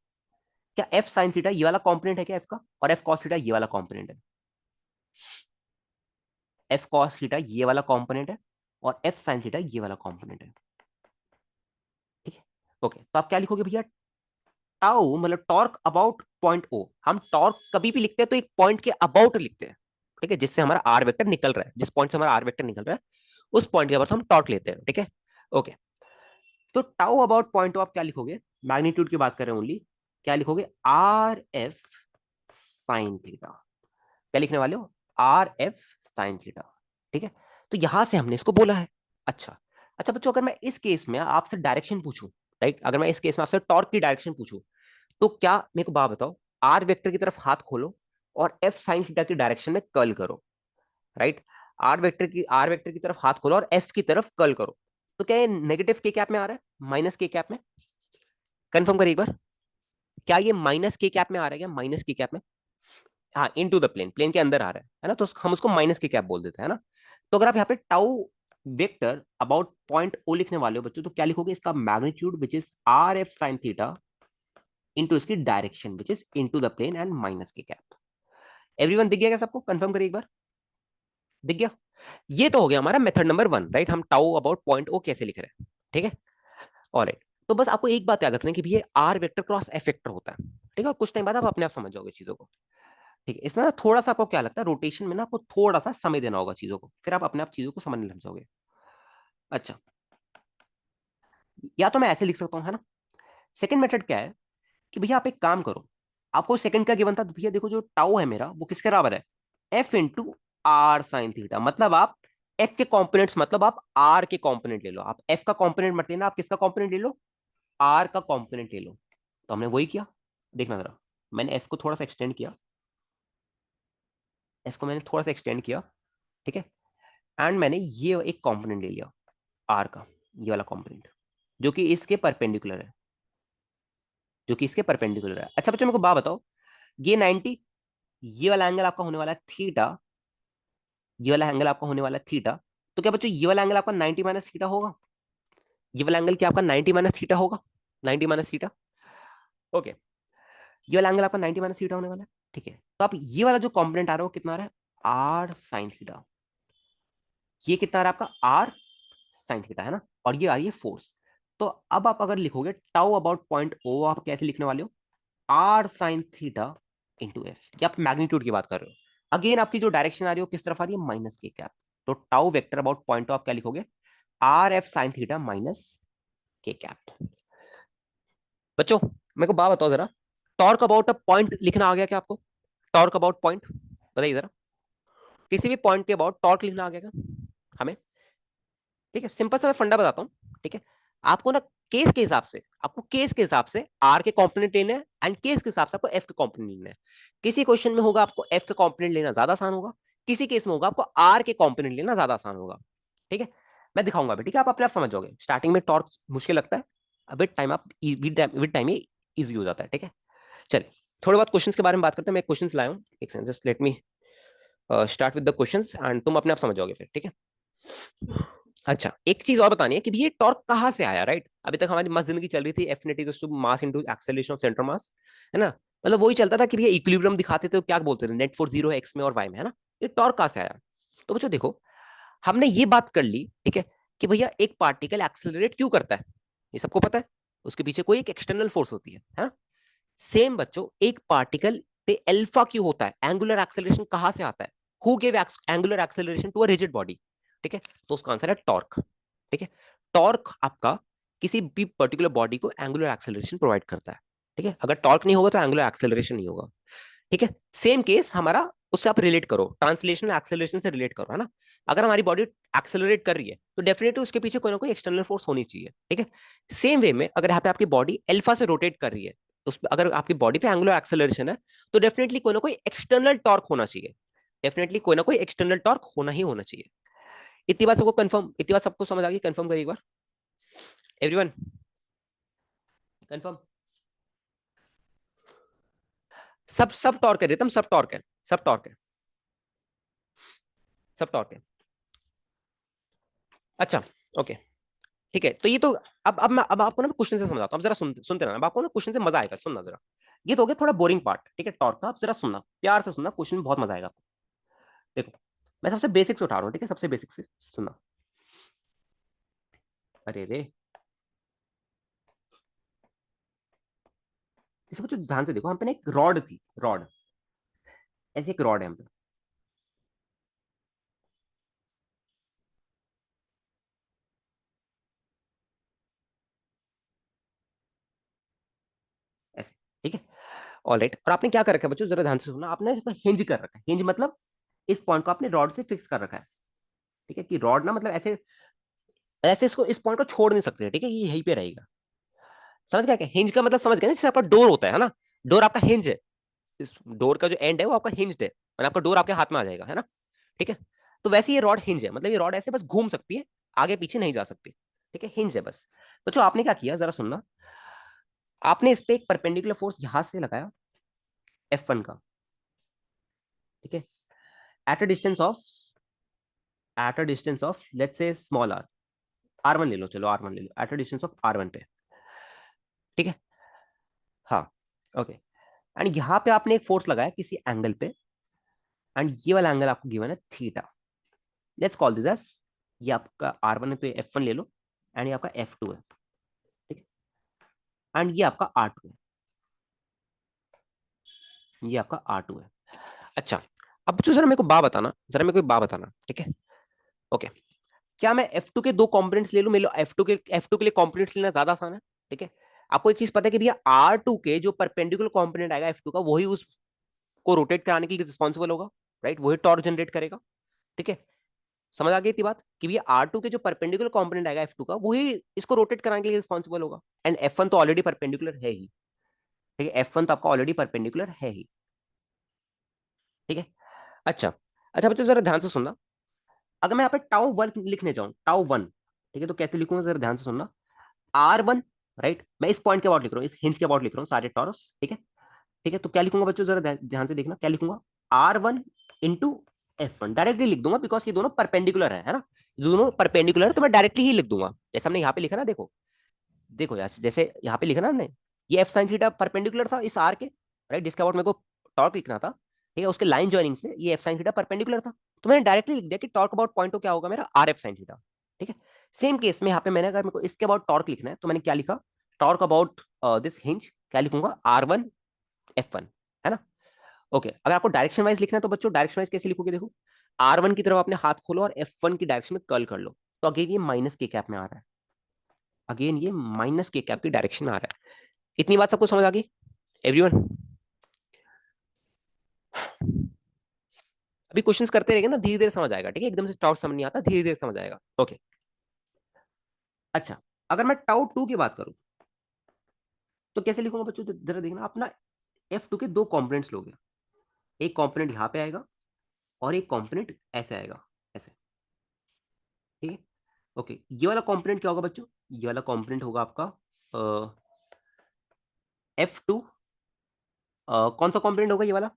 B: क्या एफ साइन थीटा ये वाला कॉम्पोनेंट है क्या एफ का, और एफ कॉस थीटा ये वाला कॉम्पोनेंट है, एफ कॉस थीटा ये वाला कॉम्पोनेंट है और एफ साइन थीटा ये वाला कॉम्पोनेंट है, ठीक है, ओके। तो आप क्या लिखोगे भैया, टाउ मतलब टॉर्क अबाउट पॉइंट ओ, हम टॉर्क कभी भी लिखते हैं तो एक पॉइंट के अबाउट लिखते हैं, ठीक है, जिससे हमारा आर वेक्टर निकल रहा है, जिस पॉइंट से हमारा आर वेक्टर निकल रहा है उस पॉइंट के अबाउट हम टॉर्क लेते हैं, ठीक है, ओके। तो टाउ अबाउट पॉइंट ओ आप क्या लिखोगे, मैग्नीट्यूड की बात करें ओनली, क्या लिखोगे, आर एफ साइन थीटा, क्या लिखने वाले हो, आर एफ साइन थीटा, ठीक है। तो यहां से हमने इसको बोला है। अच्छा, अच्छा बच्चों अगर मैं इस केस में आपसे डायरेक्शन पूछूं, राइट, अगर मैं इस केस में आपसे टॉर्क की डायरेक्शन पूछूं, तो क्या मेरे को बात बताओ, आर वेक्टर की तरफ हाथ खोलो और एफ साइन थीटा की डायरेक्शन में कर्ल करो, राइट। आर वेक्टर की तरफ हाथ खोलो और एफ की तरफ कर्ल करो, तो क्या ये नेगेटिव के कैप में आ रहा है, माइनस के कैप में? कंफर्म करिए एक बार, क्या ये माइनस के कैप में आ रहा है क्या, माइनस के कैप में? हाँ, इनटू द प्लेन, प्लेन के अंदर आ रहा है ना, तो हम उसको माइनस के कैप बोल देते हैं ना। तो अगर आप यहाँ पे tau vector about point O लिखने वाले हो बच्चों, तो क्या लिखोगे, इसका magnitude which is R F sine theta into इसकी direction which is into the plane and minus K cap. Everyone दिख गया क्या सबको, कंफर्म करिए एक बार, दिख गया? ये तो हो गया हमारा मेथड नंबर 1, राइट। हम टाउ अबाउट पॉइंट ओ कैसे लिख रहे हैं, ठीक है। ऑलराइट, तो बस आपको एक बात याद रखना है कि ये R vector cross F vector होता है, ठीक है। और कुछ टाइम बाद आप अपने आप समझ जाओगे चीजों को, ठीक है। इसमें ना थोड़ा सा आपको क्या लगता है, रोटेशन में ना आपको थोड़ा सा समय देना होगा चीजों को, फिर आप अपने आप चीजों को समझने लग जाओगे। अच्छा, या तो मैं ऐसे लिख सकता हूँ, है ना। सेकंड मेथड क्या है कि भैया आप एक काम करो, आपको सेकंड का गिवन था, तो भैया देखो जो टाउ है मेरा वो किसके बराबर है, F into R sine theta. मतलब आप एफ के कॉम्पोनेंट्स, मतलब आप आर के कॉम्पोनेंट ले लो, आप एफ का कॉम्पोनेंट मत लेना, आप किसका कॉम्पोनेंट ले लो, आर का कॉम्पोनेंट ले लो। तो हमने वही किया, देखना जरा, मैंने एफ को थोड़ा सा एक्सटेंड किया, एफ को मैंने थोड़ा सा एक्सटेंड किया, ठीक है। एंड मैंने ये एक कॉम्पोनेंट ले लिया आर का, ये वाला कॉम्पोनेंट जो कि इसके परपेंडिकुलर है, जो कि इसके परपेंडिकुलर है। अच्छा बच्चों मेरे को बात बताओ, ये 90, ये वाला एंगल आपका होने वाला है थीटा, ये वाला एंगल आपका होने वाला है थीटा, तो क्या बच्चों ये वाला एंगल आपका 90 माइनस थीटा होगा, ये वाला एंगल क्या आपका 90 माइनस थीटा होगा, 90 माइनस थीटा, ओके। ये वाला एंगल आपका 90 माइनस थीटा होने वाला है, ठीक है। तो आप ये वाला जो कॉम्पोनेंट आ रहा है वो कितना आ रहा है, आर साइन थीटा, ये कितना आ रहा है आपका, आर साइन थीटा, है ना। और ये आ रही है फोर्स। तो अब आप अगर लिखोगे टाउ अबाउट पॉइंट ओ, आप कैसे लिखने वाले हो, R sine theta into F, ये आप मैग्नीट्यूड की बात कर रहे हो। अगेन आपकी जो डायरेक्शन आ रही है वो किस तरफ आ रही है, माइनस के कैप। तो टाउ वेक्टर अबाउट पॉइंट आप क्या लिखोगे, are F sine theta minus K cap. बच्चों मेरे को बात बताओ जरा, टॉर्क अबाउट अ पॉइंट लिखना आ गया क्या आपको, टॉर्क अबाउट पॉइंट बताइए जरा, किसी भी पॉइंट के अबाउट टॉर्क लिखना आ गया क्या हमें? ठीक है, सिंपल सा मैं फंडा बताता हूँ, ठीक है। आपको ना केस के हिसाब से, आपको केस के हिसाब से आर के कंपोनेंट लेने हैं, एंड केस के हिसाब से आपको एफ के कंपोनेंट लेने हैं। किसी क्वेश्चन में होगा आपको एफ के कंपोनेंट लेना ज्यादा आसान होगा, किसी केस में होगा आपको आर के कंपोनेंट लेना ज्यादा आसान होगा, ठीक है। मैं दिखाऊंगा अभी, ठीक है, आप अपने आप समझ जाओगे। स्टार्टिंग में टॉर्क मुश्किल लगता है, विद टाइम आप विद टाइम ये इजी हो जाता है, ठीक है। चलिए थोड़े बहुत क्वेश्चंस के बारे में बात करते हैं। मैं क्वेश्चंस लाया हूँ, एक second, just let me start with the questions and तुम अपने आप समझ जाओगे फिर, ठीक है। अच्छा, एक चीज और बतानी है कि ये टॉर्क कहाँ से आया, राइट। अभी तक हमारी मस्त जिंदगी चल रही थी, F net equals to mass into acceleration of centre mass, है ना। मतलब वही चलता था कि भैया इक्विलिब्रियम दिखाते थे तो क्या बोलते थे, नेट फोर्स 0 है एक्स में और वाई में, है ना। ये टॉर्क कहाँ से आया, तो बच्चों देखो, हमने ये बात कर ली, ठीक है, कि भैया एक पार्टिकल एक्सेलरेट क्यों करता है, ये सबको पता है, उसके पीछे कोई एक एक्सटर्नल फोर्स होती है ना। सेम बच्चों, एक पार्टिकल पे अल्फा क्यों होता है, एंगुलर एक्सेलरेशन कहां से आता है, who give angular acceleration to a rigid body, ठीक है। तो उसका आंसर है टॉर्क, ठीक है। टॉर्क आपका किसी भी पर्टिकुलर बॉडी को एंगुलर एक्सेलरेशन प्रोवाइड करता है, ठीक है। अगर टॉर्क नहीं होगा तो एंगुलर एक्सेलरेशन नहीं होगा, ठीक है। सेम केस हमारा, उससे आप रिलेट करो, ट्रांसलेशनल एक्सेलरेशन से रिलेट करो, है ना। अगर हमारी बॉडी एक्सेलरेट कर रही है तो डेफिनेटली उसके पीछे कोई ना कोई एक्सटर्नल फोर्स होनी चाहिए, ठीक है। सेम वे में अगर यहाँ पे आपकी बॉडी अल्फा से रोटेट कर रही है, उस अगर आपकी बॉडी पे एंगुलर एक्सेलरेशन है, तो डेफिनेटली कोई ना कोई एक्सटर्नल टॉर्क होना चाहिए, डेफिनेटली कोई ना कोई एक्सटर्नल टॉर्क होना ही होना चाहिए। इतनी बात सबको कंफर्म, इतनी बात सबको समझ आ गई, कंफर्म करिए एक बार, एवरीवन कंफर्म। सब सब टॉर्क है रितम, सब टॉर्क है, सब टॉर्क है, सब टॉर्क है। अच्छा, ओके, ठीक है। तो ये तो अब मैं अब आपको ना क्वेश्चन से समझाता हूँ, अब जरा सुनते रहना, अब आपको ना क्वेश्चन से मजा आएगा, सुनना जरा। ये तो हो गया थोड़ा बोरिंग पार्ट, ठीक है, टॉर्क का। अब जरा सुनना, प्यार से सुनना, क्वेश्चन में बहुत मजा आएगा आपको। देखो मैं सबसे बेसिक से उठा रहा हूँ, ठीक है, सबसे बेसिक से सुनना। अरे रे, इसको कुछ ध्यान से देखो, हम पे ना एक रॉड थी, रॉड, ऐसे एक रॉड है हम पे, ऐसे, ठीक है। ऑलराइट, और आपने क्या कर रखा है बच्चों, जरा ध्यान से सुनना, आपने इसको हिंज कर रखा है, हिंज मतलब इस पॉइंट को आपने रॉड से फिक्स कर रखा है, ठीक है। कि रॉड ना मतलब ऐसे, ऐसे इसको इस पॉइंट को छोड़ नहीं सकते, ठीक है, ये यहीं पे रहेगा। समझ गया क्या, हिंज का मतलब समझ गया ना, जैसे आपका डोर होता है ना, डोर आपका हिंज है, इस डोर का जो एंड है वो आपका हिंज्ड है, और आपका डोर आपके हाथ में आ जाएगा, है ना, ठीक है। तो वैसे ये रॉड हिंज है, मतलब ये रॉड ऐसे बस घूम सकती है, आगे पीछे नहीं जा सकती, ठीक है, हिंज है बस। तो जो आपने क्या किया जरा सुनना, आपने इस पे एक परपेंडिकुलर फोर्स यहां से लगाया F1 का, ठीक है, at a distance of, let's say small R, R1 ले लो, चलो R1 ले लो, at a distance of R1 पे, ठीक है, हाँ, ओके। एंड यहाँ पे आपने एक फोर्स लगाया किसी एंगल पे, एंड ये वाला एंगल आपको गिवन है theta, let's call this as, ये आपका R1 है तो ये F1 ले लो, एंड ये आपका F2 है, ठीक है, एंड ये आपका R2 है, ये आपका R2 है। अच्छा, अब जो जरा मेरे को बात बताना, जरा मेरे को बात बताना, ठीक है, ओके, क्या मैं F2 के दो कंपोनेंट्स ले लूं? मेरे F2 के लिए कंपोनेंट्स लेना ज्यादा आसान है, ठीक है। आपको एक चीज पता है कि भैया R2 के जो परपेंडिकुलर कंपोनेंट आएगा F2 का, वही उसको रोटेट कराने के लिए रिस्पॉन्सिबल होगा, राइट, वही टॉर्क जनरेट करेगा, ठीक है। समझ आ गई इतनी बात कि भैया R2 के जो परपेंडिकुलर कंपोनेंट आएगा F2 का, वही इसको रोटेट कराने के लिए रिस्पॉन्सिबल होगा, एंड F1 तो ऑलरेडी परपेंडिकुलर है ही, ठीक है, F1 तो आपका ऑलरेडी परपेंडिकुलर है ही, ठीक है। अच्छा, अच्छा बच्चों जरा ध्यान से सुनना, अगर मैं यहाँ पे टाउ वन लिखने जाऊं, टाउ वन, ठीक है, तो कैसे लिखूंगा जरा ध्यान से सुनना, R1, राइट, मैं इस पॉइंट के अबाउट लिख रहा हूँ, इस हिंज के अबाउट लिख रहा हूँ सारे टॉरस, ठीक है, ठीक है, तो क्या लिखूंगा बच्चों जरा ध्यान से देखना, क्या लिखूंगा, R1 इंटू F1, डायरेक्टली लिख दूंगा बिकॉज ये दोनों परपेंडिकुलर है ना, ये दोनों परपेंडिकुलर है, तो मैं डायरेक्टली ही लिख दूंगा, जैसे हमने यहाँ पे लिखा ना, देखो देखो यार, जैसे यहाँ पे लिखा ना हमने, ये एफ साइन थीटा परपेंडिकुलर था इस आर के, राइट, जिसके अबाउट मेरे को टॉर्क लिखना था, ठीक है, उसके लाइन ज्वाइनिंग से ये एफ साइन थीटा परपेंडिकुलर था, तो मैंने डायरेक्टली लिख दिया कि टॉर्क अबाउट पॉइंट तो क्या होगा मेरा, आर एफ साइन थीटा, ठीक है। सेम केस में यहाँ पे मैंने, अगर मेरे को इसके अबाउट टॉर्क लिखना है, तो मैंने क्या लिखा, टॉर्क अबाउट दिस हिंज, क्या लिखूंगा, R1 F1, है ना, ओके। अगर आपको डायरेक्शन वाइज लिखना है तो बच्चों डायरेक्शन वाइज कैसे लिखोगे, देखो R1 की तरफ अपने हाथ खोलो और F1 की डायरेक्शन में कर्ल कर लो, तो अगेन ये माइनस के कैप में आ रहा है, अगेन ये माइनस के कैप की डायरेक्शन में आ रहा है। इतनी बात सबको समझ आ गई एवरीवन? अभी क्वेश्चंस करते रहेंगे ना, धीरे धीरे समझ आएगा, ठीक है, एकदम से टाउ समझ नहीं आता, धीरे धीरे समझ आएगा, ओके। अच्छा, अगर मैं टाउ टू की बात करूं तो कैसे लिखूंगा बच्चों, जरा देखना, अपना F2 के दो कंपोनेंट्स लोगे, एक कंपोनेंट यहाँ पे आएगा और एक कंपोनेंट ऐसे आएगा, ऐसे, ठीक है, ओके। ये वाला कंपोनेंट क्या होगा बच्चों, ये वाला कंपोनेंट होगा आपका F2, कौन सा कंपोनेंट होगा ये वाला,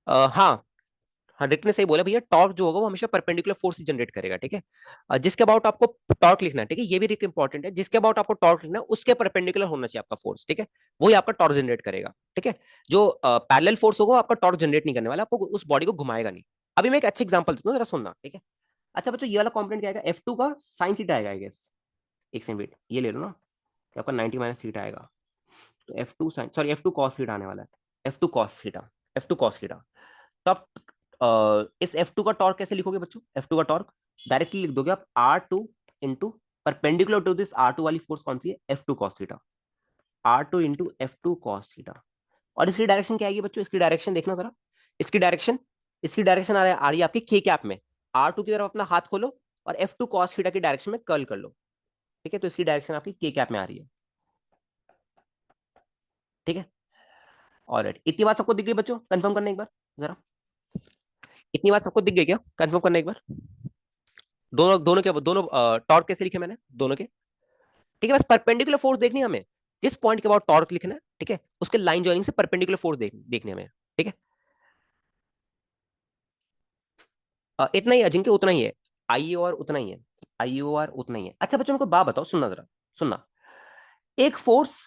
B: हाँ, हाँ डिरेक्ट ने सही बोला भैया, टॉर्क जो होगा वो हमेशा परपेंडिकुलर फोर्स जनरेट करेगा, ठीक है। जिसके अबाउट आपको टॉर्क लिखना है, ठीक है, ये भी इंपॉर्टेंट है, जिसके अबाउट आपको टॉर्क लिखना है उसके परपेंडिकुलर होना चाहिए आपका फोर्स, ठीक है, वही आपका टॉर्क जनरेट करेगा, ठीक है। जो पैरेलल फोर्स होगा आपका टॉर्क जनरेट नहीं करने वाला, आपको उस बॉडी को घुमाएगा नहीं। अभी मैं एक अच्छे एग्जांपल देता हूँ, जरा सुनना, ठीक है। अच्छा बच्चों, ये वाला कॉम्पोनेंट क्या आएगा, F2 का साइन थीटा आएगा, आई गेस, एक सेकंड वेट, ये ले लो ना, तो आपका 90 माइनस थीटा आएगा, तो F2 sign, sorry F2 cos theta आने वाला है, F2 cos theta, F2 cos theta. तो आप इस F2 का टॉर्क कैसे लिखोगे बच्चों, F2 का टॉर्क डायरेक्टली लिख दोगे आप R2 into perpendicular to this R2 वाली फोर्स कौन सी है, F2 cos theta, R2 into F2 cos theta. और इसकी डायरेक्शन क्या आएगी बच्चों, इसकी डायरेक्शन देखना जरा, इसकी डायरेक्शन, आ रही है आपकी के कैप में, R2 की तरफ अपना हाथ खोलो और F2 cos थीटा की डायरेक्शन में कर्ल कर लो, ठीक है, तो इसकी डायरेक्शन आपकी के कैप में आ रही है, ठीक है। ऑलराइट, इतनी बात सबको दिख गई बच्चों, कंफर्म करना एक बार जरा, इतनी बात सबको दिख गई क्या, कंफर्म करना एक बार, दोनों दोनों के दोनों टॉर्क कैसे लिखे मैंने दोनों के, ठीक है, बस परपेंडिकुलर फोर्स देखनी है हमें, जिस पॉइंट के अबाउट टॉर्क लिखना है, ठीक है, उसके लाइन जॉइनिंग से परपेंडिकुलर फोर्स देखने हमें, ठीक है। इतना ही अजिंक्य, उतना ही है, आईओ और उतना ही है, आईओ और उतना ही है। अच्छा बच्चों को बात बताओ, सुनना जरा, सुनना, एक फोर्स,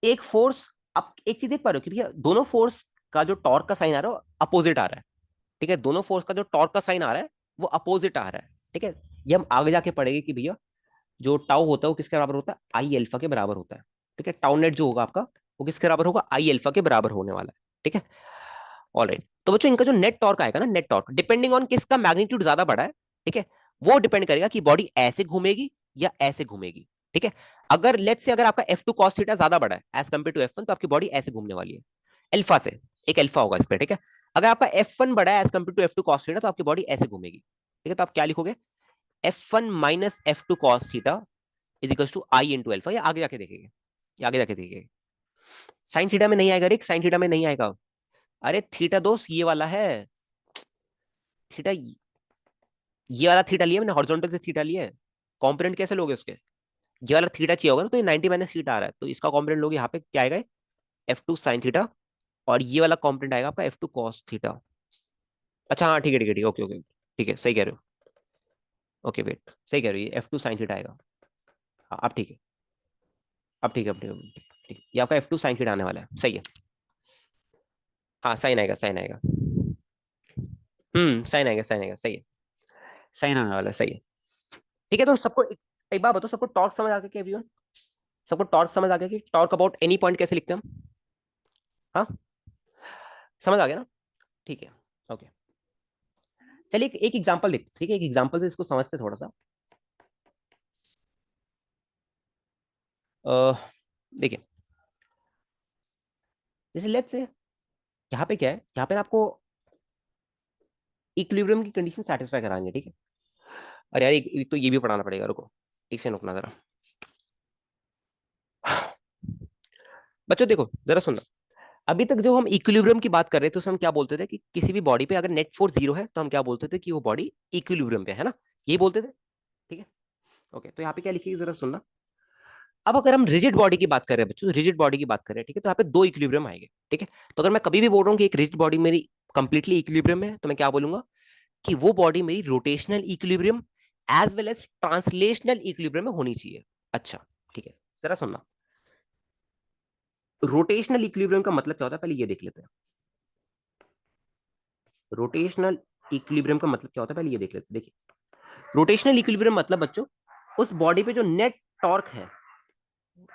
B: एक फोर्स, आप एक चीज देख पा रहे हो कि भैया दोनों फोर्स का जो टॉर्क का साइन आ रहा है अपोजिट आ रहा है, ठीक है, दोनों फोर्स का जो टॉर्क का साइन आ रहा है वो अपोजिट आ रहा है, ठीक है। ये हम आगे जाके पढ़ेंगे कि भैया जो टाउ होता है वो किसके बराबर होता है, आई अल्फा के बराबर होता है, ठीक है, टाउ नेट जो होगा आपका वो किसके बराबर होगा, आई अल्फा के बराबर होने वाला है, ठीक है। ऑलराइट, तो बच्चों इनका जो नेट टॉर्क आएगा ना, नेट टॉर्क डिपेंडिंग ऑन किसका मैग्नीट्यूड ज्यादा बड़ा है, ठीक है, वो डिपेंड करेगा कि बॉडी ऐसे घूमेगी या ऐसे घूमेगी, ठीक है। अगर लेट्स से अगर आपका F2 cos थीटा ज्यादा बड़ा है एज कंपेयर टू F1, तो आपकी बॉडी ऐसे घूमने वाली है, अल्फा से, एक अल्फा होगा इस पे, ठीक है। अगर आपका F1 बड़ा है as compared to F2 cos theta, तो आपकी बॉडी ऐसे घूमेगी, ठीक है, तो आप क्या लिखोगे, F1 minus F2 cos theta is equal to I into alpha, या आगे जाके देखेंगे, ये आगे जाके देखेंगे, साइन थीटा में नहीं आएगा, रिक साइन थीटा में नहीं आएगा, अरे थीटा दोस्त ये वाला है, थीटा, ये वाला थीटा लिया मैंने, हॉरिजॉन्टल से थीटा लिया है। कॉम्पोनेंट कैसे लोगे उसके, ये वाला थीटा चाहिए होगा ना, तो ये 90 माइनस थीटा आ रहा है, तो इसका कॉम्पोनेंट लोगे यहाँ पे क्या आएगा, F2 साइन थीटा, और ये वाला कॉम्पोनेंट आएगा आपका F2 कॉस थीटा। अच्छा हाँ ठीक है ठीक है ठीक है, ओके ओके, ठीक है सही कह रहे हो, ओके वेट सही कह रहे हो, ये F2 साइन थीटा आएगा। हाँ अब ठीक है, अब ठीक है, अब ठीक है, ठीक है। ये आपका F2 साइन थीटा आने वाला है, सही है। हाँ साइन आएगा, साइन आएगा, साइन आएगा, साइन आएगा, सही है, साइन आने वाला है, सही है। ठीक है, तो सबको एक बात बताओ, सबको टॉर्क समझ आ गया क्या एवरीवन? सबको टॉर्क समझ आ गया कि टॉर्क अबाउट एनी पॉइंट कैसे लिखते हैं हम? हाँ समझ आ गया ना, ठीक है, ओके। चलिए एक एग्जांपल देखते हैं, ठीक है, एक एग्जांपल से इसको समझते हैं थोड़ा सा। देखिए, जैसे लेट्स से यहाँ पे क्या है, यहाँ पे ना आपको इक्विलिब्रियम की कंडीशन सेटिस्फाई करानी है, ठीक है। अरे यार एक तो ये भी पढ़ाना पड़ेगा, रुको एक सेकंड रुकना जरा। बच्चों देखो जरा सुनना, अभी तक जो हम इक्विलिब्रियम की बात कर रहे थे उसमें हम क्या बोलते थे कि किसी भी बॉडी पे अगर नेट फोर्स जीरो है तो हम क्या बोलते थे कि वो बॉडी इक्विलिब्रियम पे है ना, यही बोलते थे, ठीक है। ओके, तो यहाँ पे क्या लिखिए जरा सुनना। अब अगर हम रिजिड बॉडी की बात कर रहे हैं बच्चों, रिजिड बॉडी की बात कर रहे हैं, ठीक है, तो यहाँ पे दो इक्विलिब्रियम आएंगे, ठीक है। तो अगर मैं कभी भी बोल रहा हूँ कि एक रिजिड बॉडी मेरी कंप्लीटली इक्विलिब्रियम है, तो मैं क्या बोलूंगा कि वो बॉडी मेरी rotational equilibrium as well as translational equilibrium में होनी चाहिए। अच्छा ठीक है, जरा सुनना, रोटेशनल इक्विलिब्रियम का मतलब क्या होता है पहले ये देख लेते हैं। रोटेशनल इक्विलिब्रियम का मतलब क्या होता है पहले ये देख लेते हैं। देखिए, रोटेशनल इक्विलिब्रियम मतलब बच्चों उस बॉडी पे जो नेट टॉर्क है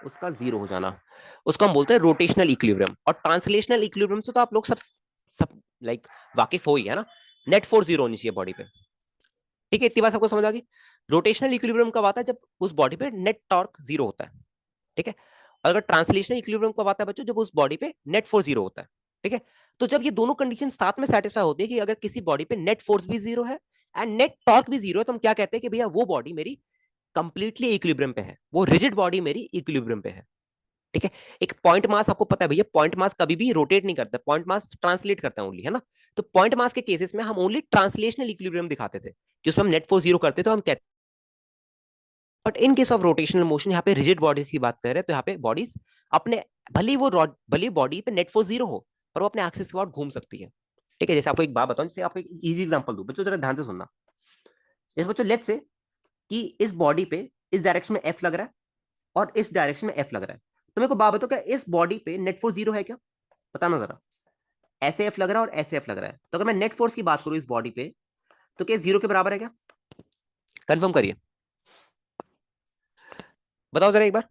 B: उसका जीरो हो जाना, उसको हम बोलते हैं रोटेशनल इक्विलिब्रियम। और ट्रांसलेशनल इक्विलिब्रियम से तो आप लोग सब लाइक वाकिफ हो ही है ना, नेट फोर्स जीरो होनी चाहिए बॉडी पे, ठीक है, इतनी बात सबको समझ आ गई। रोटेशनल इक्विलिब्रियम कब आता है, जब उस बॉडी पे नेट टॉर्क जीरो होता है, ठीक है। और अगर ट्रांसलेशनल इक्विलिब्रियम कब आता है बच्चों, जब उस बॉडी पे नेट फोर्स जीरो होता है, ठीक है। तो जब ये दोनों कंडीशन साथ में सेटिस्फाई होती है कि अगर किसी बॉडी पे नेट फोर्स भी जीरो है एंड नेट टॉर्क भी जीरो है, तो हम क्या कहते हैं कि भैया वो बॉडी मेरी कंप्लीटली इक्विलिब्रियम पे है, वो रिजिड बॉडी मेरी इक्विलिब्रियम पे है, ठीक है। एक पॉइंट मास आपको पता है भैया, पॉइंट मास कभी भी रोटेट नहीं करता, पॉइंट मास ट्रांसलेट करता है ओनली, है ना। तो पॉइंट मास के केसेस में हम ओनली ट्रांसलेशनल इक्विलिब्रियम दिखाते थे कि उसमें हम नेट फोर्स जीरो करते थे, तो हम कहते, but in case of rotational motion यहाँ पे रिजिड बॉडीज की बात कर रहे हैं, तो यहाँ पे बॉडीज अपने भली बॉडी पे नेट फोर्स जीरो हो पर वो अपने एक्सिस के बाद घूम सकती है, ठीक है। जैसे आपको एक बात बताऊं, जैसे आपको एक इजी एग्जांपल दूं बच्चों, जरा ध्यान से सुनना। जैसे बच्चों लेट्स से कि इस बॉडी पे इस डायरेक्शन में एफ लग रहा है और इस डायरेक्शन में एफ लग रहा है, तो मेरे को बात बताओ क्या इस बॉडी पे नेट फोर्स जीरो है क्या, बताना जरा। ऐसे एफ लग रहा है और ऐसे एफ लग रहा है, तो अगर मैं नेट फोर्स की बात करूं इस बॉडी पे, तो क्या जीरो के बराबर है क्या, कंफर्म करिए, बताओ जरा एक बार।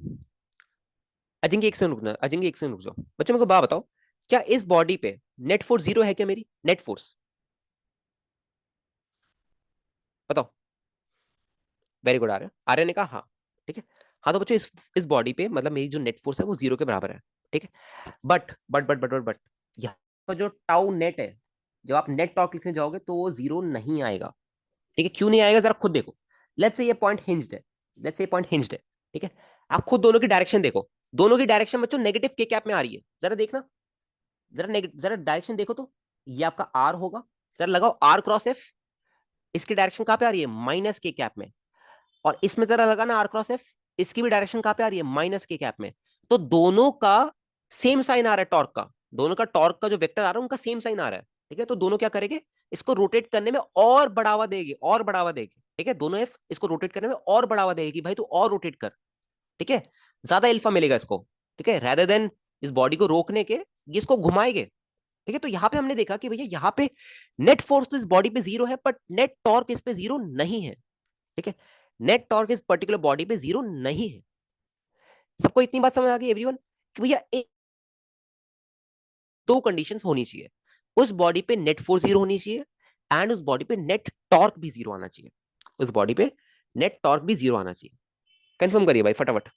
B: अजिंक्य एक सेकंड रुकना, अजिंक्य एक सेकंड रुक जाओ बच्चों, मेरे को बात बताओ, क्या इस बॉडी पे नेट फोर्स जीरो है क्या, मेरी नेट फोर्स बताओ। वेरी गुड, आर्य, आर्य ने कहा हाँ, ठीक है। हाँ तो बच्चों इस बॉडी पे मतलब मेरी जो नेट फोर्स है वो जीरो के बराबर है, ठीक है। बट यहाँ का जो टाउ नेट है, जब आप नेट टॉर्क लिखने जाओगे तो वो जीरो नहीं आएगा, ठीक है। क्यों नहीं आएगा जरा खुद देखो। लेट्स से ये पॉइंट हिंज्ड है, लेट्स से ये पॉइंट हिंज्ड है, ठीक है। आप खुद दोनों की डायरेक्शन देखो, दोनों की डायरेक्शन बच्चों नेगेटिव के कैप में आ रही है, जरा देखना, जरा डायरेक्शन देखो तो, ये आपका आर होगा, जरा लगाओ आर क्रॉस एफ, इसकी डायरेक्शन कहां पे आ रही है, माइनस के कैप में। और इसमें जरा लगाना आर क्रॉस एफ, इसकी भी डायरेक्शन कहां पे आ रही है, माइनस के कैप में। तो दोनों का सेम साइन आ रहा है टॉर्क का, दोनों का टॉर्क का जो वेक्टर आ रहा है उनका सेम साइन आ रहा है, ठीक है। तो दोनों क्या करेंगे, इसको रोटेट करने में और बढ़ावा देगी, और बढ़ावा देगी, ठीक है। दोनों एफ इसको रोटेट करने में और बढ़ावा देगी, भाई तू और रोटेट कर, ठीक है, ज्यादा अल्फा मिलेगा इसको, ठीक है, रेदर देन इस बॉडी को रोकने के ये इसको घुमाएंगे, ठीक है। तो यहाँ पे हमने देखा कि भैया यहाँ पे नेट फोर्स तो इस बॉडी पे जीरो है बट नेट टॉर्क इस पे जीरो नहीं है, ठीक है। नेट टॉर्क इस पर्टिकुलर बॉडी पे जीरो नहीं है। सबको इतनी बात समझ आ गई एवरीवन कि भैया दो कंडीशंस होनी चाहिए, उस बॉडी पे नेट फोर्स जीरो होनी चाहिए एंड उस बॉडी पे नेट टॉर्क भी जीरो आना चाहिए, उस बॉडी पे नेट टॉर्क भी जीरो आना चाहिए। कंफर्म करिए भाई फटाफट,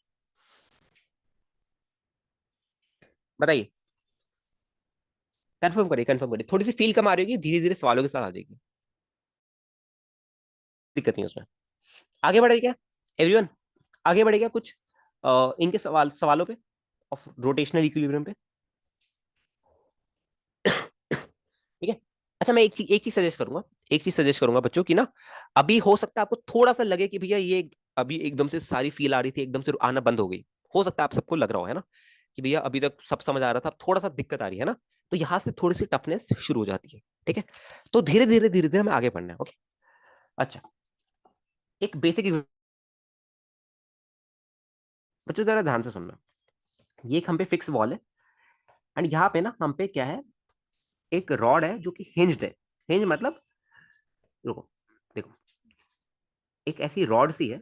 B: बताइए, कंफर्म करिए, कंफर्म करिए, थोड़ी सी फील कम आ रही होगी, धीरे धीरे सवालों के साथ आ जाएगी, दिक्कत नहीं उसमें। आगे बढ़े क्या एवरीवन, आगे बढ़े क्या कुछ इनके सवालों पे ऑफ रोटेशनल इक्विलिब्रियम पे। अच्छा, मैं एक चीज सजेस्ट करूंगा बच्चों की ना, अभी हो सकता है आपको थोड़ा सा लगे कि भैया ये अभी एकदम से सारी फील आ रही थी, एकदम से आना बंद हो गई। हो सकता है आप सबको लग रहा हो, है ना, कि भैया अभी तक सब समझ आ रहा था, अब थोड़ा सा दिक्कत आ रही है ना, तो यहां से थोड़ी सी टफनेस शुरू हो जाती है। ठीक है, तो धीरे धीरे हमें आगे बढ़ना है। ओके, अच्छा, एक बेसिक बच्चों जरा ध्यान से सुनना। ये एक हम पे फिक्स वॉल है, एंड यहाँ पे ना हम पे क्या है, एक रॉड है जो कि हिंज्ड है। हिंज मतलब, रुको, देखो, एक ऐसी रॉड सी है,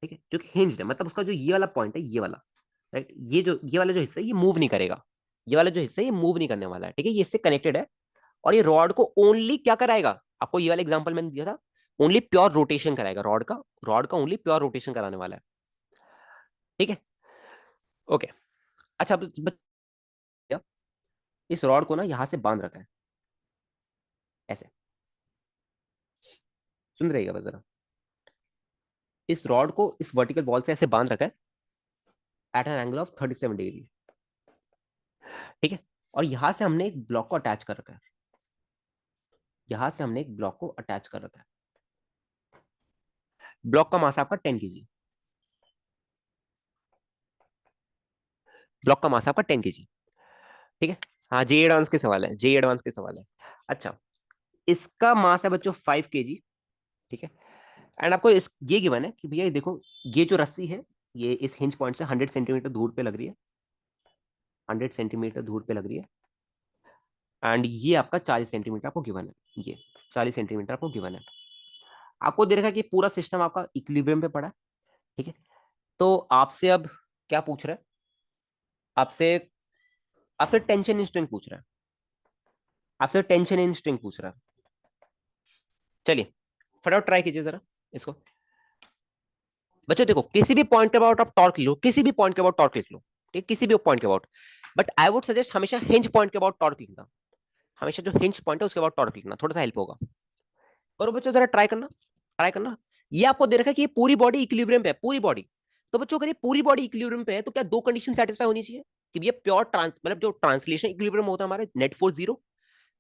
B: ठीक है, जो कि हिंज्ड है, मतलब उसका जो ये वाला पॉइंट है, ये वाला, राइट, ये वाला जो हिस्सा है ये मूव नहीं करेगा। ये वाला जो हिस्सा है ये मूव नहीं करने वाला है, ठीक है, ये इससे कनेक्टेड है। और ये रॉड को ओनली क्या कराएगा, आपको ये वाला एग्जांपल मैंने दिया था, ओनली प्योर रोटेशन कराएगा रॉड का ओनली प्योर रोटेशन कराने वाला है। ठीक है, ओके। अच्छा, इस रॉड को ना यहां से बांध रखा है ऐसे, सुन रहिएगा बस जरा। इस रॉड को इस वर्टिकल वॉल से ऐसे बांध रखा है at an angle of 37 degree. ठीक है, और यहां से हमने एक ब्लॉक को अटैच कर रखा है, यहां से हमने एक ब्लॉक को अटैच कर रखा है। ब्लॉक का मास आपका 10 kg, ब्लॉक का मास आपका 10 kg। ठीक है, हाँ, जे एडवांस के सवाल है, जे एडवांस के सवाल है। अच्छा, इसका मास है बच्चों 5 kg। ठीक है, एंड आपको इस ये गिवन है कि भैया ये देखो, ये जो रस्सी है ये इस हिंज पॉइंट से 100 सेंटीमीटर दूर पे लग रही है, 100 सेंटीमीटर दूर पे लग रही है। एंड ये आपका 40 सेंटीमीटर आपको गिवन है, ये 40 सेंटीमीटर आपको गिवन है। आपको दे रखा है कि पूरा सिस्टम आपका इक्विलिब्रियम पे पड़ा है। ठीक है, तो आपसे अब क्या पूछ रहा है, आपसे आपसे टेंशन इन स्ट्रिंग पूछ रहा है, आपसे टेंशन इन स्ट्रिंग पूछ रहा है। चलिए फटाफट ट्राई कीजिए जरा इसको। बच्चों देखो, किसी भी पॉइंट के अबाउट आप टॉर्क लो, किसी भी पॉइंट के अबाउट टॉर्क लिख लो, ठीक, किसी भी पॉइंट के about, but I would suggest हमेशा हिंज पॉइंट के अबाउट टॉर्क लिखना। हमेशा जो हिंज पॉइंट है उसके अबाउट टॉर्क लिखना, थोड़ा सा हेल्प होगा। करो बच्चों जरा, ट्राई करना, ट्राई करना। ये आपको दे रखा है कि ये पूरी बॉडी इक्विलिब्रियम पे है, पूरी बॉडी। तो बच्चों अगर ये पूरी बॉडी इक्विलिब्रियम पे है तो क्या दो कंडीशन सेटिस्फाई होनी चाहिए, कि ये प्योर ट्रांस मतलब जो ट्रांसलेशन इक्विलिब्रियम होता है हमारे, नेट फोर्स जीरो।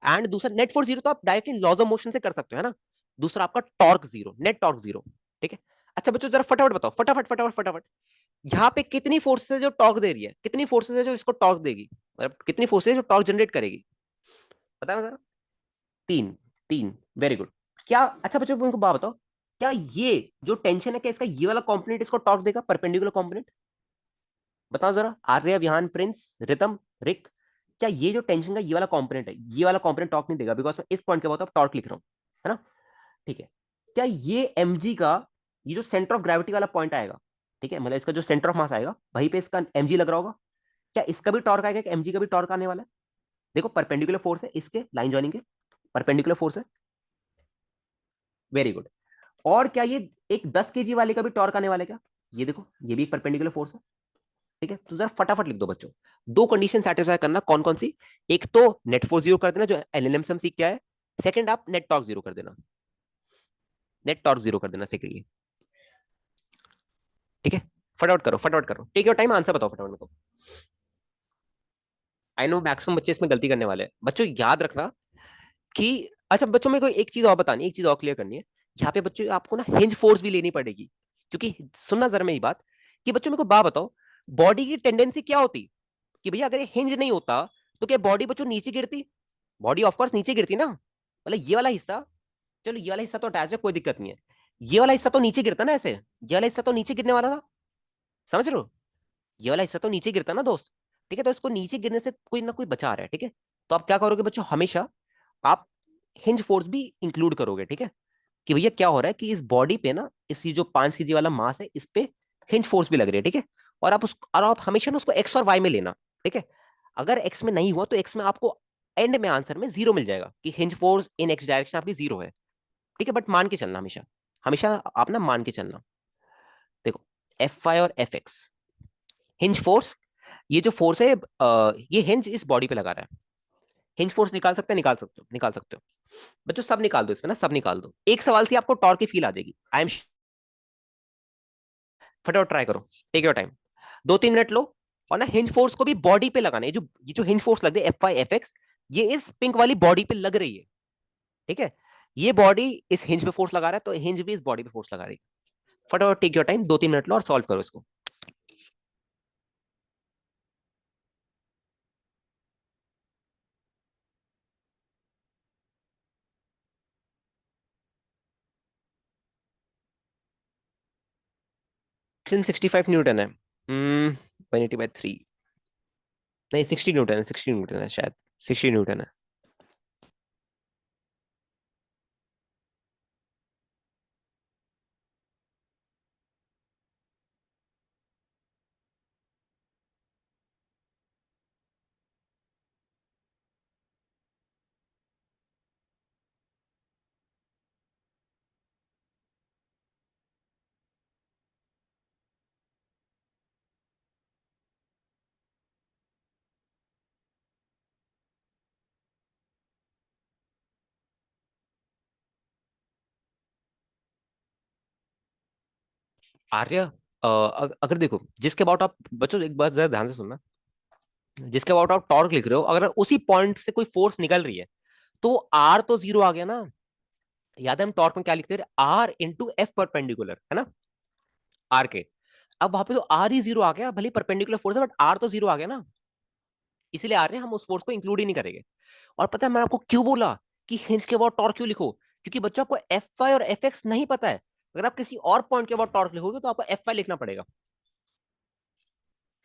B: एंड दूसरा नेट फोर्स जीरो तो आप डायरेक्टली लॉज ऑफ मोशन से कर सकते हो, है ना। दूसरा आपका torque zero, net torque zero. ठीक है, अच्छा बच्चों जरा फटाफट बताओ, फटाफट फटाफट फटाफट, यहाँ पे कितनी फोर्सेस है जो टॉर्क दे रही है, कितनी फोर्सेस है जो इसको टॉर्क देगी, मतलब कितनी फोर्सेस है जो टॉर्क जनरेट करेगी, बताओ जरा। तीन, तीन, वेरी गुड। क्या, अच्छा बच्चों मुझको बात बताओ, क्या ये जो टेंशन है, क्या इसका ये वाला कंपोनेंट इसको टॉर्क देगा, परपेंडिकुलर कंपोनेंट? बताओ जरा, आर्य, विहान, प्रिंस, रितम, रिक, क्या ये जो टेंशन का ये वाला कंपोनेंट है, ये वाला कंपोनेंट टॉर्क नहीं देगा, बिकॉज मैं इस पॉइंट के बाद टॉर्क लिख रहा हूं, है ना। ठीक है, क्या ये mg का ये जो सेंटर ऑफ ग्रेविटी वाला पॉइंट आएगा, ठीक है, मतलब इसका जो सेंटर ऑफ मास आएगा वहीं पे इसका mg लग रहा होगा, क्या इसका भी टॉर्क आएगा, कि mg का भी टॉर्क आने वाला है? देखो परपेंडिकुलर फोर्स है इसके लाइन जॉइनिंग के, परपेंडिकुलर फोर्स है, वेरी गुड। और क्या ये एक 10 kg वाले का भी टॉर्क आने वाला है क्या? ये देखो, ये भी परपेंडिकुलर फोर्स है। ठीक है, तो जरा फटाफट लिख दो बच्चों, दो कंडीशन सेटिस्फाई करना, कौन कौन सी? एक तो नेट फोर्स जीरो कर देना, जो एलएनएम से हम सीख के आए। सेकंड, आप नेट टॉर्क जीरो कर देना, नेट टॉर्क जीरो कर देना सेकेंडली। ठीक है, फटाफट करो, फटाफट करो, टेक योर टाइम, आंसर बताओ फटाफट मेरे को। आई नो मैक्सिमम बच्चे इसमें गलती करने वाले हैं। बच्चों याद रखना कि, अच्छा बच्चों मेरे को एक चीज और बतानी, एक चीज और क्लियर करनी है। यहाँ पे बच्चों आपको ना हिंज फोर्स भी लेनी पड़ेगी, क्योंकि सुनना जरा मेरी बात, कि बच्चों मेरे को बात बताओ, बॉडी की टेंडेंसी क्या होती, कि भैया अगर ये हिंज नहीं होता तो क्या बॉडी बच्चों नीचे गिरती? बॉडी ऑफकोर्स नीचे गिरती ना, मतलब ये वाला हिस्सा, चलो ये वाला हिस्सा तो अटैच है, कोई दिक्कत नहीं है, ये वाला हिस्सा तो नीचे गिरता ना ऐसे, ये वाला हिस्सा तो नीचे गिरने वाला था, समझ रहे हो? ये वाला हिस्सा तो नीचे गिरता ना दोस्त। ठीक है, तो इसको नीचे गिरने से कोई ना कोई बचा रहा है। ठीक है, तो आप क्या करोगे बच्चों, हमेशा आप हिंज फोर्स भी इंक्लूड करोगे। ठीक है, कि भैया क्या हो रहा है कि इस बॉडी पे ना, इस जो 5 kg वाला मास है इस पे हिंज फोर्स भी लग रही है। ठीक है, और आप हमेशा ना उसको एक्स और वाई में लेना। ठीक है, अगर एक्स में नहीं हुआ तो एक्स में आपको एंड में आंसर में जीरो मिल जाएगा, कि hinge force in x direction आपकी जीरो है। ठीक है, बट मान के चलना हमेशा, हमेशा आप ना मान के चलना। देखो, एफ आई और एफ एक्स, हिंज फोर्स, ये जो फोर्स है ये हिंज इस बॉडी पे लगा रहा है। हिंज फोर्स निकाल सकते हैं, निकाल सकते हो, निकाल सकते हो बच्चों, सब निकाल दो इसमें ना, सब निकाल दो, एक सवाल से आपको टॉर्क की फील आ जाएगी, आई एम। फटाफट ट्राई करो, टेक योर टाइम, 2-3 मिनट लो। और ना हिंज फोर्स को भी बॉडी पे लगाना है, ये जो हिंज फोर्स लग रही है एफ आई एफ एक्स, ये इस पिंक वाली बॉडी पे लग रही है, ठीक है। ये बॉडी इस हिंज पे फोर्स लगा रहा है, तो हिंज भी इस बॉडी पे फोर्स लगा रही है। फटाफट टेक योर टाइम, 2-3 मिनट लो और सॉल्व करो इसको। 165 न्यूटन है। 180/3। नहीं, 60 न्यूटन है, 60 न्यूटन है शायद। 60 न्यूटन है। आर्य, अगर देखो जिसके अबाउट आप बच्चों, एक बात जरा ध्यान से सुनना। जिसके अबाउट आप टॉर्क लिख रहे हो, अगर उसी पॉइंट से कोई फोर्स निकल रही है, तो आर तो जीरो आ गया ना। याद है हम टॉर्क में क्या लिखते थे? आर इंटू एफ परपेंडिकुलर, है ना, आर के। अब वहां पे तो आर ही जीरो आ गया, भले परपेंडिकुलर फोर्स है बट आर तो जीरो आ गया ना। इसीलिए आर ने हम उस फोर्स को इंक्लूड ही नहीं करेंगे। और पता है मैं आपको क्यों बोला कि हिंज के अबाउट टॉर्क क्यों लिखो? क्योंकि बच्चों आपको एफ वाई और एफ एक्स नहीं पता है। अगर आप किसी और पॉइंट के अबाउट टॉर्क लिखोगे तो आपको एफ वाई लिखना पड़ेगा।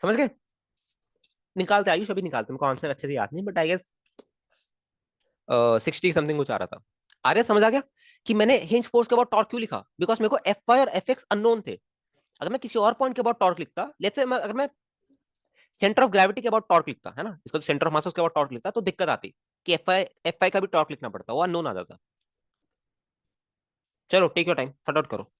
B: समझ गए? निकालते आयुष, अभी निकालते, मेरे को आंसर अच्छे से याद नहीं, बट आई गेस 60 समथिंग कुछ आ रहा था। आर्य समझ आ गया कि मैंने हिंज फोर्स के अबाउट टॉर्क क्यों लिखा? बिकॉज मेरे को एफ वाई और एफ एक्स अननोन थे। अगर मैं किसी और पॉइंट के अबाउट टॉर्क लिखता, लेट्स से अगर मैं सेंटर ऑफ ग्रेविटी के अबाउट टॉर्क लिखता, है ना, इसको सेंटर ऑफ मास के अबाउट टॉर्क लिखता, तो दिक्कत आती कि एफ आई का भी टॉर्क लिखना पड़ता, वो अननोन आ जाता। चलो टेक योर टाइम, फटाफट करो।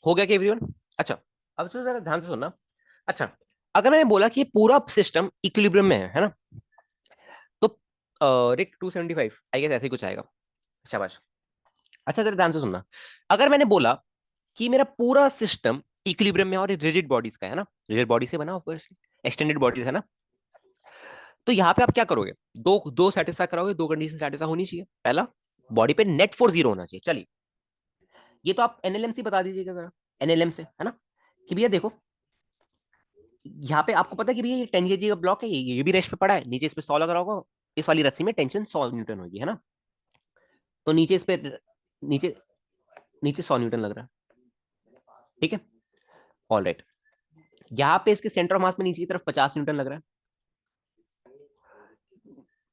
B: हो गया कि एवरीवन? अच्छा, अब तो जरा ध्यान से सुनना। अच्छा, अगर मैंने बोला कि ये पूरा सिस्टम इक्विलिब्रियम में है ना, तो रिक 275 आई गेस ऐसे ही कुछ आएगा। शाबाश। अच्छा जरा ध्यान से सुनना। अगर मैंने बोला कि मेरा पूरा सिस्टम इक्विलिब्रियम में और रिजिड बॉडीज का है ना, रिजिड बॉडी से बना ऑब्वियसली, एक्सटेंडेड बॉडीज है ना, तो यहाँ पे आप क्या करोगे? दो दो सेटिस्फाई कराओगे, दो कंडीशन सेटिस्फाई होनी चाहिए। पहला, बॉडी पे नेट फोर्स जीरो होना चाहिए। चलिए, ये तो आप एनएलएम से बता दीजिएगा जरा, एनएलएम से, है ना, कि भैया देखो, यहाँ पे आपको पता है कि भैया ये 10 kg का ब्लॉक है, ये भी रेस्ट पे पड़ा है, नीचे इस पे 100 लग रहा होगा, इस वाली रस्सी में टेंशन 100 न्यूटन होगी, है ना। तो नीचे इस पे, नीचे नीचे 100 न्यूटन लग रहा है, ठीक है। All right. यहाँ पे इसके सेंटर ऑफ मास में नीचे की तरफ 50 न्यूटन लग रहा है,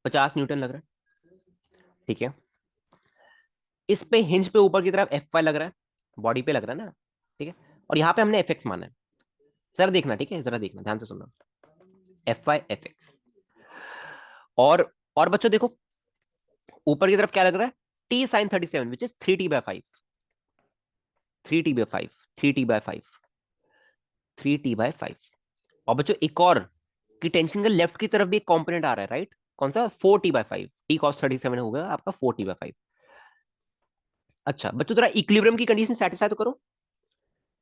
B: 50 न्यूटन लग रहा है, ठीक है। इस पे हिंज पे ऊपर की तरफ एफ वाई लग रहा है, बॉडी पे लग रहा है ना, ठीक है। और यहाँ पे हमने एफ एक्स माना है। सर देखना, ठीक है, जरा देखना, ध्यान से सुनना। F Y F X. और बच्चों देखो, ऊपर की तरफ क्या लग रहा है? T sine 37 which is 3t/5, 3t/5, 3t/5, 3t/5। और बच्चों एक और, कि टेंशन के लेफ्ट की तरफ भी एक कंपोनेंट आ रहा है, राइट? कौन सा? 4t/5, टी कॉस 37 हो गया आपका 4t/5। अच्छा बच्चों, जरा इक्विलिब्रियम की कंडीशन सेटिस्फाई तो करो।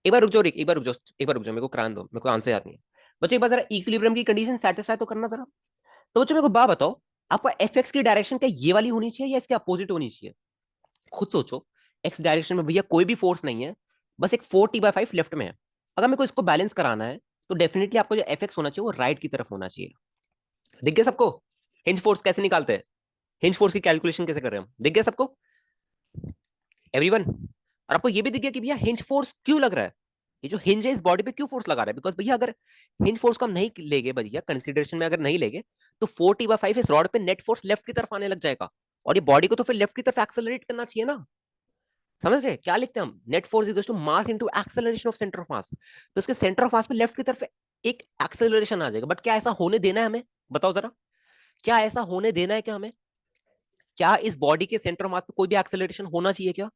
B: एक बार रुक जाओ रिक, एक बार रुक जाओ, एक बार रुक जाओ, मेरे को करान दो, मेरे को आंसर याद नहीं है। बच्चों एक बार जरा इक्विलिब्रियम की कंडीशन सेटिस्फाई तो करना जरा। तो बच्चों मेरे को बात बताओ, आपका एफ एक्स की डायरेक्शन क्या ये वाली होनी चाहिए या इसके अपोजिट होनी चाहिए? खुद सोचो। एक्स डायरेक्शन में भैया कोई भी फोर्स नहीं है, बस एक 4t/5 लेफ्ट में है। अगर मेरे को इसको बैलेंस कराना है, तो डेफिनेटली आपको जो एफ एक्स होना चाहिए वो राइट की तरफ होना चाहिए। दिख गया सबको? हिंज फोर्स कैसे निकालते हैं? हिंज फोर्स की कैलकुलेशन कैसे कर रहे हैं हम? दिख गया सबको? एवरीवन? और आपको ये भी दिख गया कि भैया हिंज फोर्स क्यों लग रहा है, ये जो हिंज है इस बॉडी पे क्यों फोर्स लगा रहा है, बिकॉज भैया अगर हिंज फोर्स को हम नहीं लेंगे भैया कंसिडरेशन में, अगर नहीं लेंगे तो 4t/5 इस रॉड पे नेट फोर्स लेफ्ट की तरफ आने लग जाएगा, और ये बॉडी को तो फिर लेफ्ट की तरफ एक्सेलरेट करना चाहिए ना। समझ गए क्या लिखते हैं हम, net force equals to mass into acceleration of centre of mass, तो इसके सेंटर ऑफ मास पे लेफ्ट की तरफ एक एक्सेलरेशन आ जाएगा, बट क्या ऐसा होने देना है हमें, बताओ जरा, क्या ऐसा होने देना है क्या हमें, क्या इस बॉडी के सेंटर ऑफ मास पे कोई भी एक्सेलरेशन होना चाहिए क्या,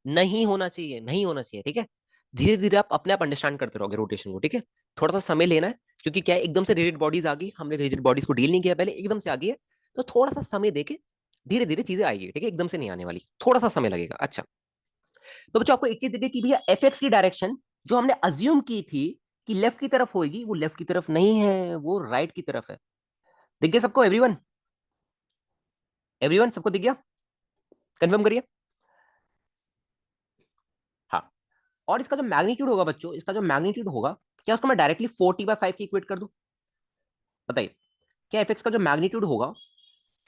B: नहीं होना चाहिए, नहीं होना चाहिए, ठीक है। धीरे धीरे आप अपने आप अंडरस्टैंड करते रहोगे रोटेशन को, ठीक है। थोड़ा सा समय लेना है, क्योंकि क्या है एकदम से रिजिड बॉडीज आ गई, हमने रिजिड बॉडीज को डील नहीं किया पहले, एकदम से आ गई है, तो थोड़ा सा समय देके धीरे धीरे चीजें आएगी, ठीक है, एकदम से नहीं आने वाली, थोड़ा सा समय लगेगा। अच्छा, तो बच्चों आपको एक चीज देखिए कि भैया एफ एक्स की डायरेक्शन जो हमने अज्यूम की थी कि लेफ्ट की तरफ होगी, वो लेफ्ट की तरफ नहीं है, वो राइट की तरफ है। दिख गया सबको, एवरीवन, एवरीवन सबको दिख गया, कंफर्म करिए। हाँ, और इसका जो मैग्नीट्यूड होगा बच्चों, इसका जो मैग्नीट्यूड होगा, क्या उसको मैं डायरेक्टली 4t/5 की इक्वेट कर दूं, बताइए, क्या एफ एक्स का जो मैग्नीट्यूड होगा,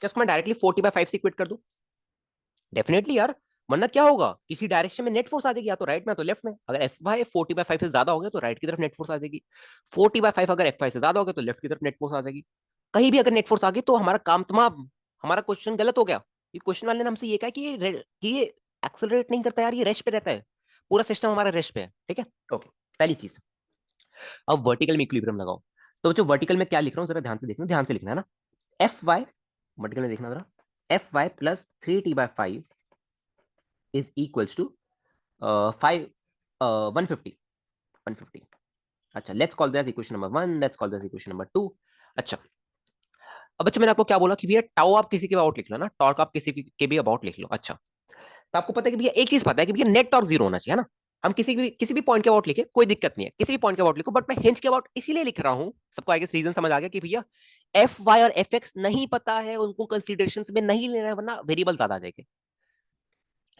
B: क्या उसको मैं डायरेक्टली 4t/5 से इक्वेट कर दूं, डेफिनेटली यार, वरना क्या होगा, किसी डायरेक्शन में नेट फोर्स आ जाएगी, या तो राइट में या तो लेफ्ट में, अगर एफ वाई 4t/5 से ज्यादा हो गया तो राइट की तरफ नेट फोर्स आ जाएगी, 4t/5 अगर एफ वाई से ज्यादा हो गया तो लेफ्ट की तरफ नेट फोर्स आ जाएगी। कहीं भी अगर नेट फोर्स आ गई तो हमारा काम तमाम, हमारा क्वेश्चन गलत हो गया। ये क्वेश्चन वाले ने हमसे ये कहा कि ये एक्सेलरेट नहीं करता यार, ये रेस्ट पे रहता है, पूरा सिस्टम हमारा रेस्ट पे है, ठीक है। ओके, पहली चीज। अब वर्टिकल में इक्विलिब्रियम लगाओ, तो जो वर्टिकल में क्या लिख रहा हूँ जरा ध्यान से देखना, ध्यान से लिखना है ना, एफ वाई, वर्टिकल में देखना जरा, F Y plus 3t/5 is equals to 5 150 150। अच्छा, let's call that equation number 1, let's call that equation number 2। अच्छा, अब बच्चों मैंने आपको क्या बोला कि भैया टाउ आप किसी के अबाउट लिख लो ना, टॉर्क आप किसी के भी अबाउट लिख लो। अच्छा, तो आपको पता है कि भैया एक चीज पता है कि भैया नेट टॉर्क 0 होना चाहिए, है ना। हम किसी भी पॉइंट के अबाउट लिखे कोई दिक्कत नहीं है, किसी भी पॉइंट के अबाउट लिखो, बट मैं हिंज के अबाउट इसीलिए लिख रहा हूं, सबको आगे रीजन समझ आ गया कि भैया एफ वाई और एफ एक्स नहीं पता है, उनको कंसिडरेशन में नहीं लेना है, वरना वेरिएबल ज्यादा आ जाएंगे।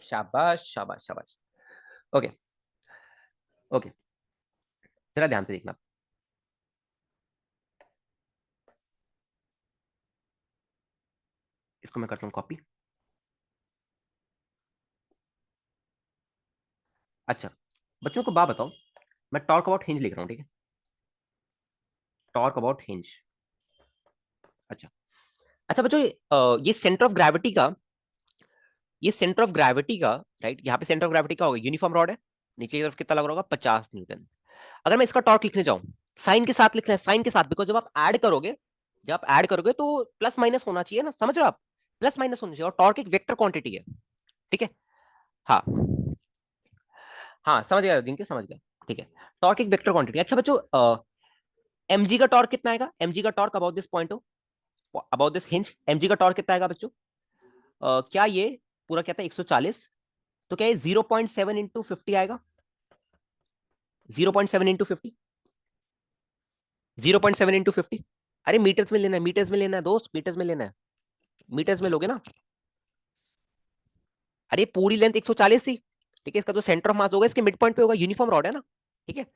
B: शाबाश शाबाश शाबाश। ओके, ओके, जरा ध्यान से देखना, इसको मैं करता हूँ कॉपी। अच्छा, बच्चों को बात बताओ, मैं टॉक अबाउट हिंज लिख रहा हूँ, ठीक है, टॉक अबाउट हिंज। अच्छा, अच्छा बच्चों, ये सेंटर ऑफ ग्रेविटी का, ये सेंटर ऑफ ग्रेविटी का, राइट, यहाँ पे सेंटर ऑफ ग्रेविटी का होगा, यूनिफॉर्म रॉड है, नीचे की तरफ कितना लग रहा होगा, 50 न्यूटन। अगर मैं इसका टॉर्क लिखने जाऊं, साइन के साथ लिखना है, साइन के साथ, बिकॉज जब आप ऐड करोगे तो प्लस माइनस होना चाहिए ना, समझ रहे हो आप, प्लस माइनस होना चाहिए, और टॉर्क एक वेक्टर क्वांटिटी है, ठीक है। हाँ, हाँ समझ गया जिनके, समझ गया, ठीक है, टॉर्क एक वेक्टर क्वांटिटी। अच्छा बच्चों, एमजी का टॉर्क कितना आएगा, एमजी का torque about this point, about this hinge, MG का टॉर्क कितना आएगा बच्चों, क्या ये पूरा क्या था 140, तो क्या ये 0.7 × 50 आएगा, 0.7 × 50, 0.7 × 50। अरे मीटर्स में लेना है, मीटर्स में लेना है दोस्त, मीटर्स में लेना है, मीटर्स में लोगे ना। अरे पूरी लेंथ 140 थी, ठीक है, इसका जो सेंटर ऑफ मास होगा इसके मिड पॉइंट पे होगा, यूनिफॉर्म रॉड है ना, ठीक है,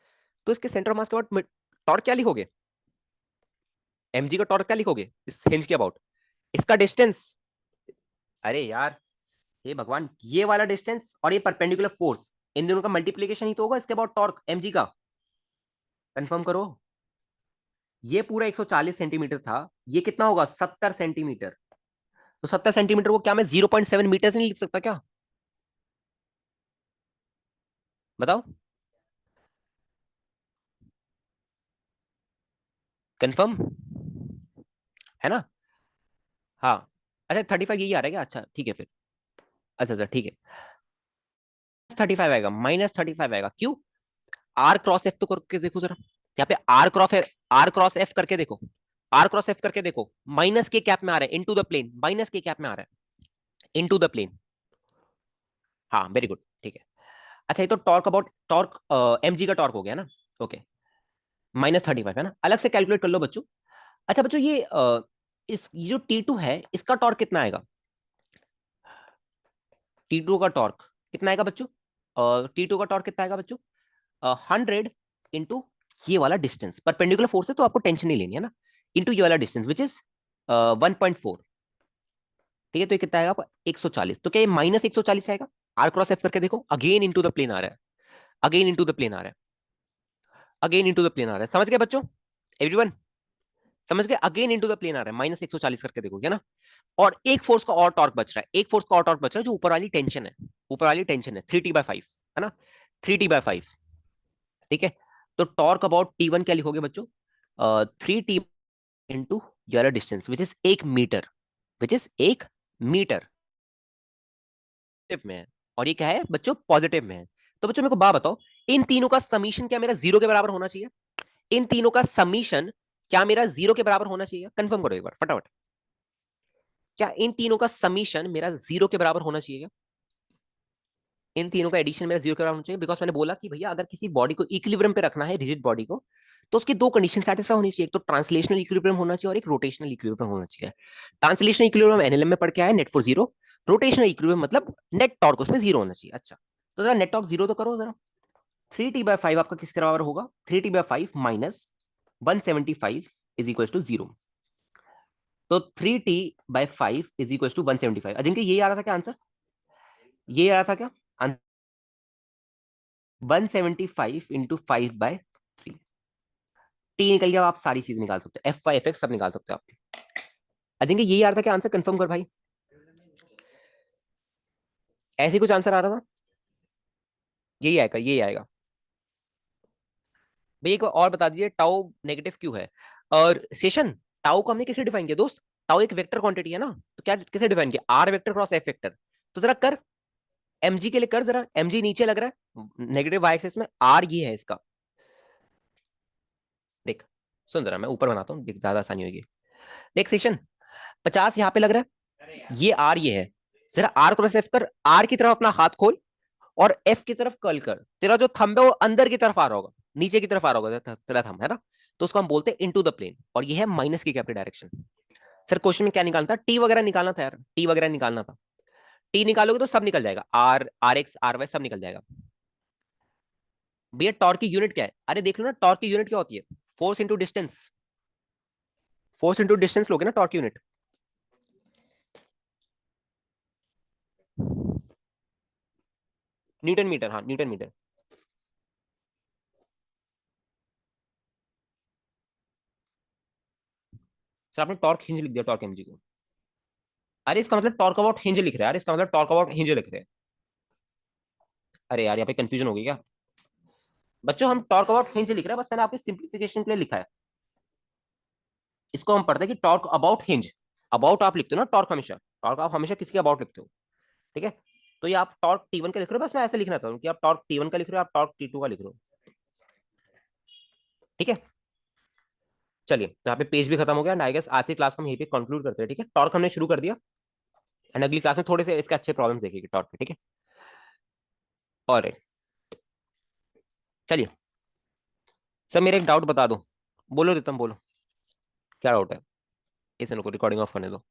B: तो इसके सेंटर ऑफ मास के बाद टॉर्क क्या लिखोगे, एमजी का टॉर्क क्या लिखोगे इस हिंज के अबाउट, इसका डिस्टेंस, अरे यार, हे भगवान, ये वाला डिस्टेंस और ये परपेंडिकुलर फोर्स, इन दोनों का मल्टीप्लीकेशन ही तो होगा इसके अबाउट टॉर्क एमजी का, कंफर्म करो। ये पूरा 140 सेंटीमीटर था, ये कितना होगा 70 सेंटीमीटर, तो 70 सेंटीमीटर को क्या मैं 0.7 मीटर से नहीं लिख सकता क्या, बताओ, कंफर्म है ना। हाँ, अच्छा 35 यही आ रहा है क्या, अच्छा ठीक है फिर, अच्छा अच्छा ठीक है, 35 आएगा, -35 आएगा, क्यों, आर क्रॉस एफ तो करके देखो जरा, यहाँ पे आर क्रॉस एफ करके देखो, आर क्रॉस एफ करके देखो, माइनस के कैप में आ रहा है, into the plane, minus K cap में आ रहा है, इनटू द प्लेन, हाँ वेरी गुड, ठीक है। अच्छा, ये तो टॉर्क एमजी का टॉर्क हो गया ना, ओके, -35 है ना, अलग से कैलकुलेट कर लो बच्चों। अच्छा बच्चों, ये जो T2 है इसका टॉर्क कितना आएगा, T2 का टॉर्क कितना आएगा बच्चों, T2 का टॉर्क कितना आएगा बच्चों, 100 इंटू ये वाला डिस्टेंस, परपेंडिकुलर फोर्स है तो आपको टेंशन नहीं लेनी है ना, इंटू ये वाला डिस्टेंस विच इज 1.4, ठीक है, तो ये कितना आएगा आपका 140, तो क्या ये -140 आएगा, आर क्रॉस एफ करके देखो, अगेन इनटू द प्लेन आ रहा है, अगेन इनटू द प्लेन आ रहा है, अगेन इनटू द प्लेन आ रहा है। समझ गए बच्चों? एवरीवन समझ गए? अगेन इनटू द प्लेन आ रहा है, -140 करके देखोगे ना। और एक फोर्स का और टॉर्क बच रहा है, एक फोर्स का और टॉर्क बच रहा है, जो ऊपर वाली टेंशन है, ऊपर वाली टेंशन है 3T/5, है ना, 3T/5। ठीक है, तो टॉर्क अबाउट T1 क्या लिखोगे बच्चों? 3T into your distance which is 1 metre, which is 1 metre में है, और ये क्या है बच्चों? पॉजिटिव में है। तो बच्चों मेरे को बात बताओ, इन तीनों का समीशन क्या मेरा 0 के बराबर होना चाहिए? इन तीनों का समीशन क्या मेरा 0 के बराबर होना चाहिए? कंफर्म करो एक बार फटाफट। क्या इन तीनों का समीशन मेरा 0 के बराबर होना चाहिए? इन तीनों का एडिशन मेरा 0 के बराबर होना चाहिए, बिकॉज मैंने बोला कि भैया अगर किसी बॉडी को इक्विलिब्रियम पे रखना है, रिजिड बॉडी को, तो उसकी दो कंडीशन सेटिस्फाई होनी चाहिए, एक तो ट्रांसलेशनल इक्विलिब्रियम होना चाहिए और एक रोटेशनल इक्विलिब्रियम होना चाहिए। ट्रांसलेशनल इक्विलिब्रियम एनएलएम में पढ़ के आया, net for zero. Rotational equilibrium मतलब नेट टॉर्क उसमें 0 होना चाहिए। अच्छा, तो जरा नेट टॉर्क 0 तो करो जरा। 3T/5 आपका किसके बराबर होगा? 3T/5 minus 175 is equal to 0। तो 3T/5 is equal to 175। Ajinkya ये आ रहा था क्या आंसर? ये आ रहा था क्या? 175 × 5/3। टी निकल गया, आप सारी चीज निकाल सकते हो, F5 Fx सब निकाल सकते हो आप। अजिंक्य ये आ रहा था क्या आंसर? कंफर्म कर भाई, ऐसे कुछ आंसर आ रहा था? यही आएगा, यही आएगा भैया। एक और बता दीजिए, टाउ नेगेटिव क्यों है? और सेशन, टाउ को हमने किसे डिफाइन किया दोस्त? टाउ एक वेक्टर क्वांटिटी है ना, तो क्या किसे डिफाइन किया? R vector cross F vector. तो जरा कर, एमजी के लिए कर जरा, एमजी नीचे लग रहा है नेगेटिव वाई एक्सिस में, आर ये है इसका। देख, सुन जरा, मैं ऊपर बनाता हूँ, देख ज्यादा आसानी होगी। देख सेशन, 50 यहाँ पे लग रहा है, ये आर ये है। जरा आर क्रॉस एफ कर, आर की तरफ अपना हाथ खोल और एफ की तरफ कर्ल कर। तेरा जो थंब है वो अंदर की तरफ आ रहा होगा, नीचे की तरफ आ रहा होगा तेरा थंब, है ना? तो उसको हम बोलते हैं इनटू द प्लेन, और ये है माइनस की कैपिटल डायरेक्शन। सर क्वेश्चन में क्या निकालना था? टी वगैरह निकालना था यार, टी वगैरह निकालना था। टी निकालोगे तो सब निकल जाएगा, R R X R Y सब निकल जाएगा। भैया टॉर्क की यूनिट क्या है? अरे देख लो ना, टॉर्क की यूनिट क्या होती है? Force into distance, force into distance लोगे ना टॉर्क यूनिट। न्यूटन मीटर, हाँ न्यूटन मीटर। सर आपने टॉर्क हिंज लिख दिया, टॉर्क एमजी को। अरे इसका मतलब टॉर्क अबाउट हिंज लिख रहे हैं यार, इसका मतलब टॉर्क अबाउट हिंज लिख रहे हैं। अरे यार यहाँ पे कंफ्यूजन हो गई क्या? बच्चों हम टॉर्क अबाउट हिंज लिख रहे हैं, बस मैंने आपके सिंप्लीफिकेशन के लिए लिखा है। इसको हम पढ़ते हैं कि टॉर्क अबाउट हिंज। अबाउट आप लिखते हो ना टॉर्क, हमेशा टॉर्क आप हमेशा किसके अबाउट लिखते हो? ठीक है, तो ये आप टॉर्क T1 का लिख रहे हो, बस मैं ऐसे लिखना चाहता हूँ कि आप टॉर्क T1 का लिख रहे हो, आप टॉर्क T2 का लिख रहे हो। ठीक है, चलिए तो यहाँ पे पेज भी खत्म हो गया, आई गेस आज की क्लास को हम यहीं पे कंक्लूड करते हैं। ठीक है, टॉर्क हमने शुरू कर दिया, एंड अगली क्लास में थोड़े से इसके अच्छे प्रॉब्लम्स देखेंगे टॉर्क के। ठीक है, और चलिए सर मेरा एक डाउट बता दो। बोलो रितम बोलो, क्या डाउट है? इसे को रिकॉर्डिंग ऑफ करने दो।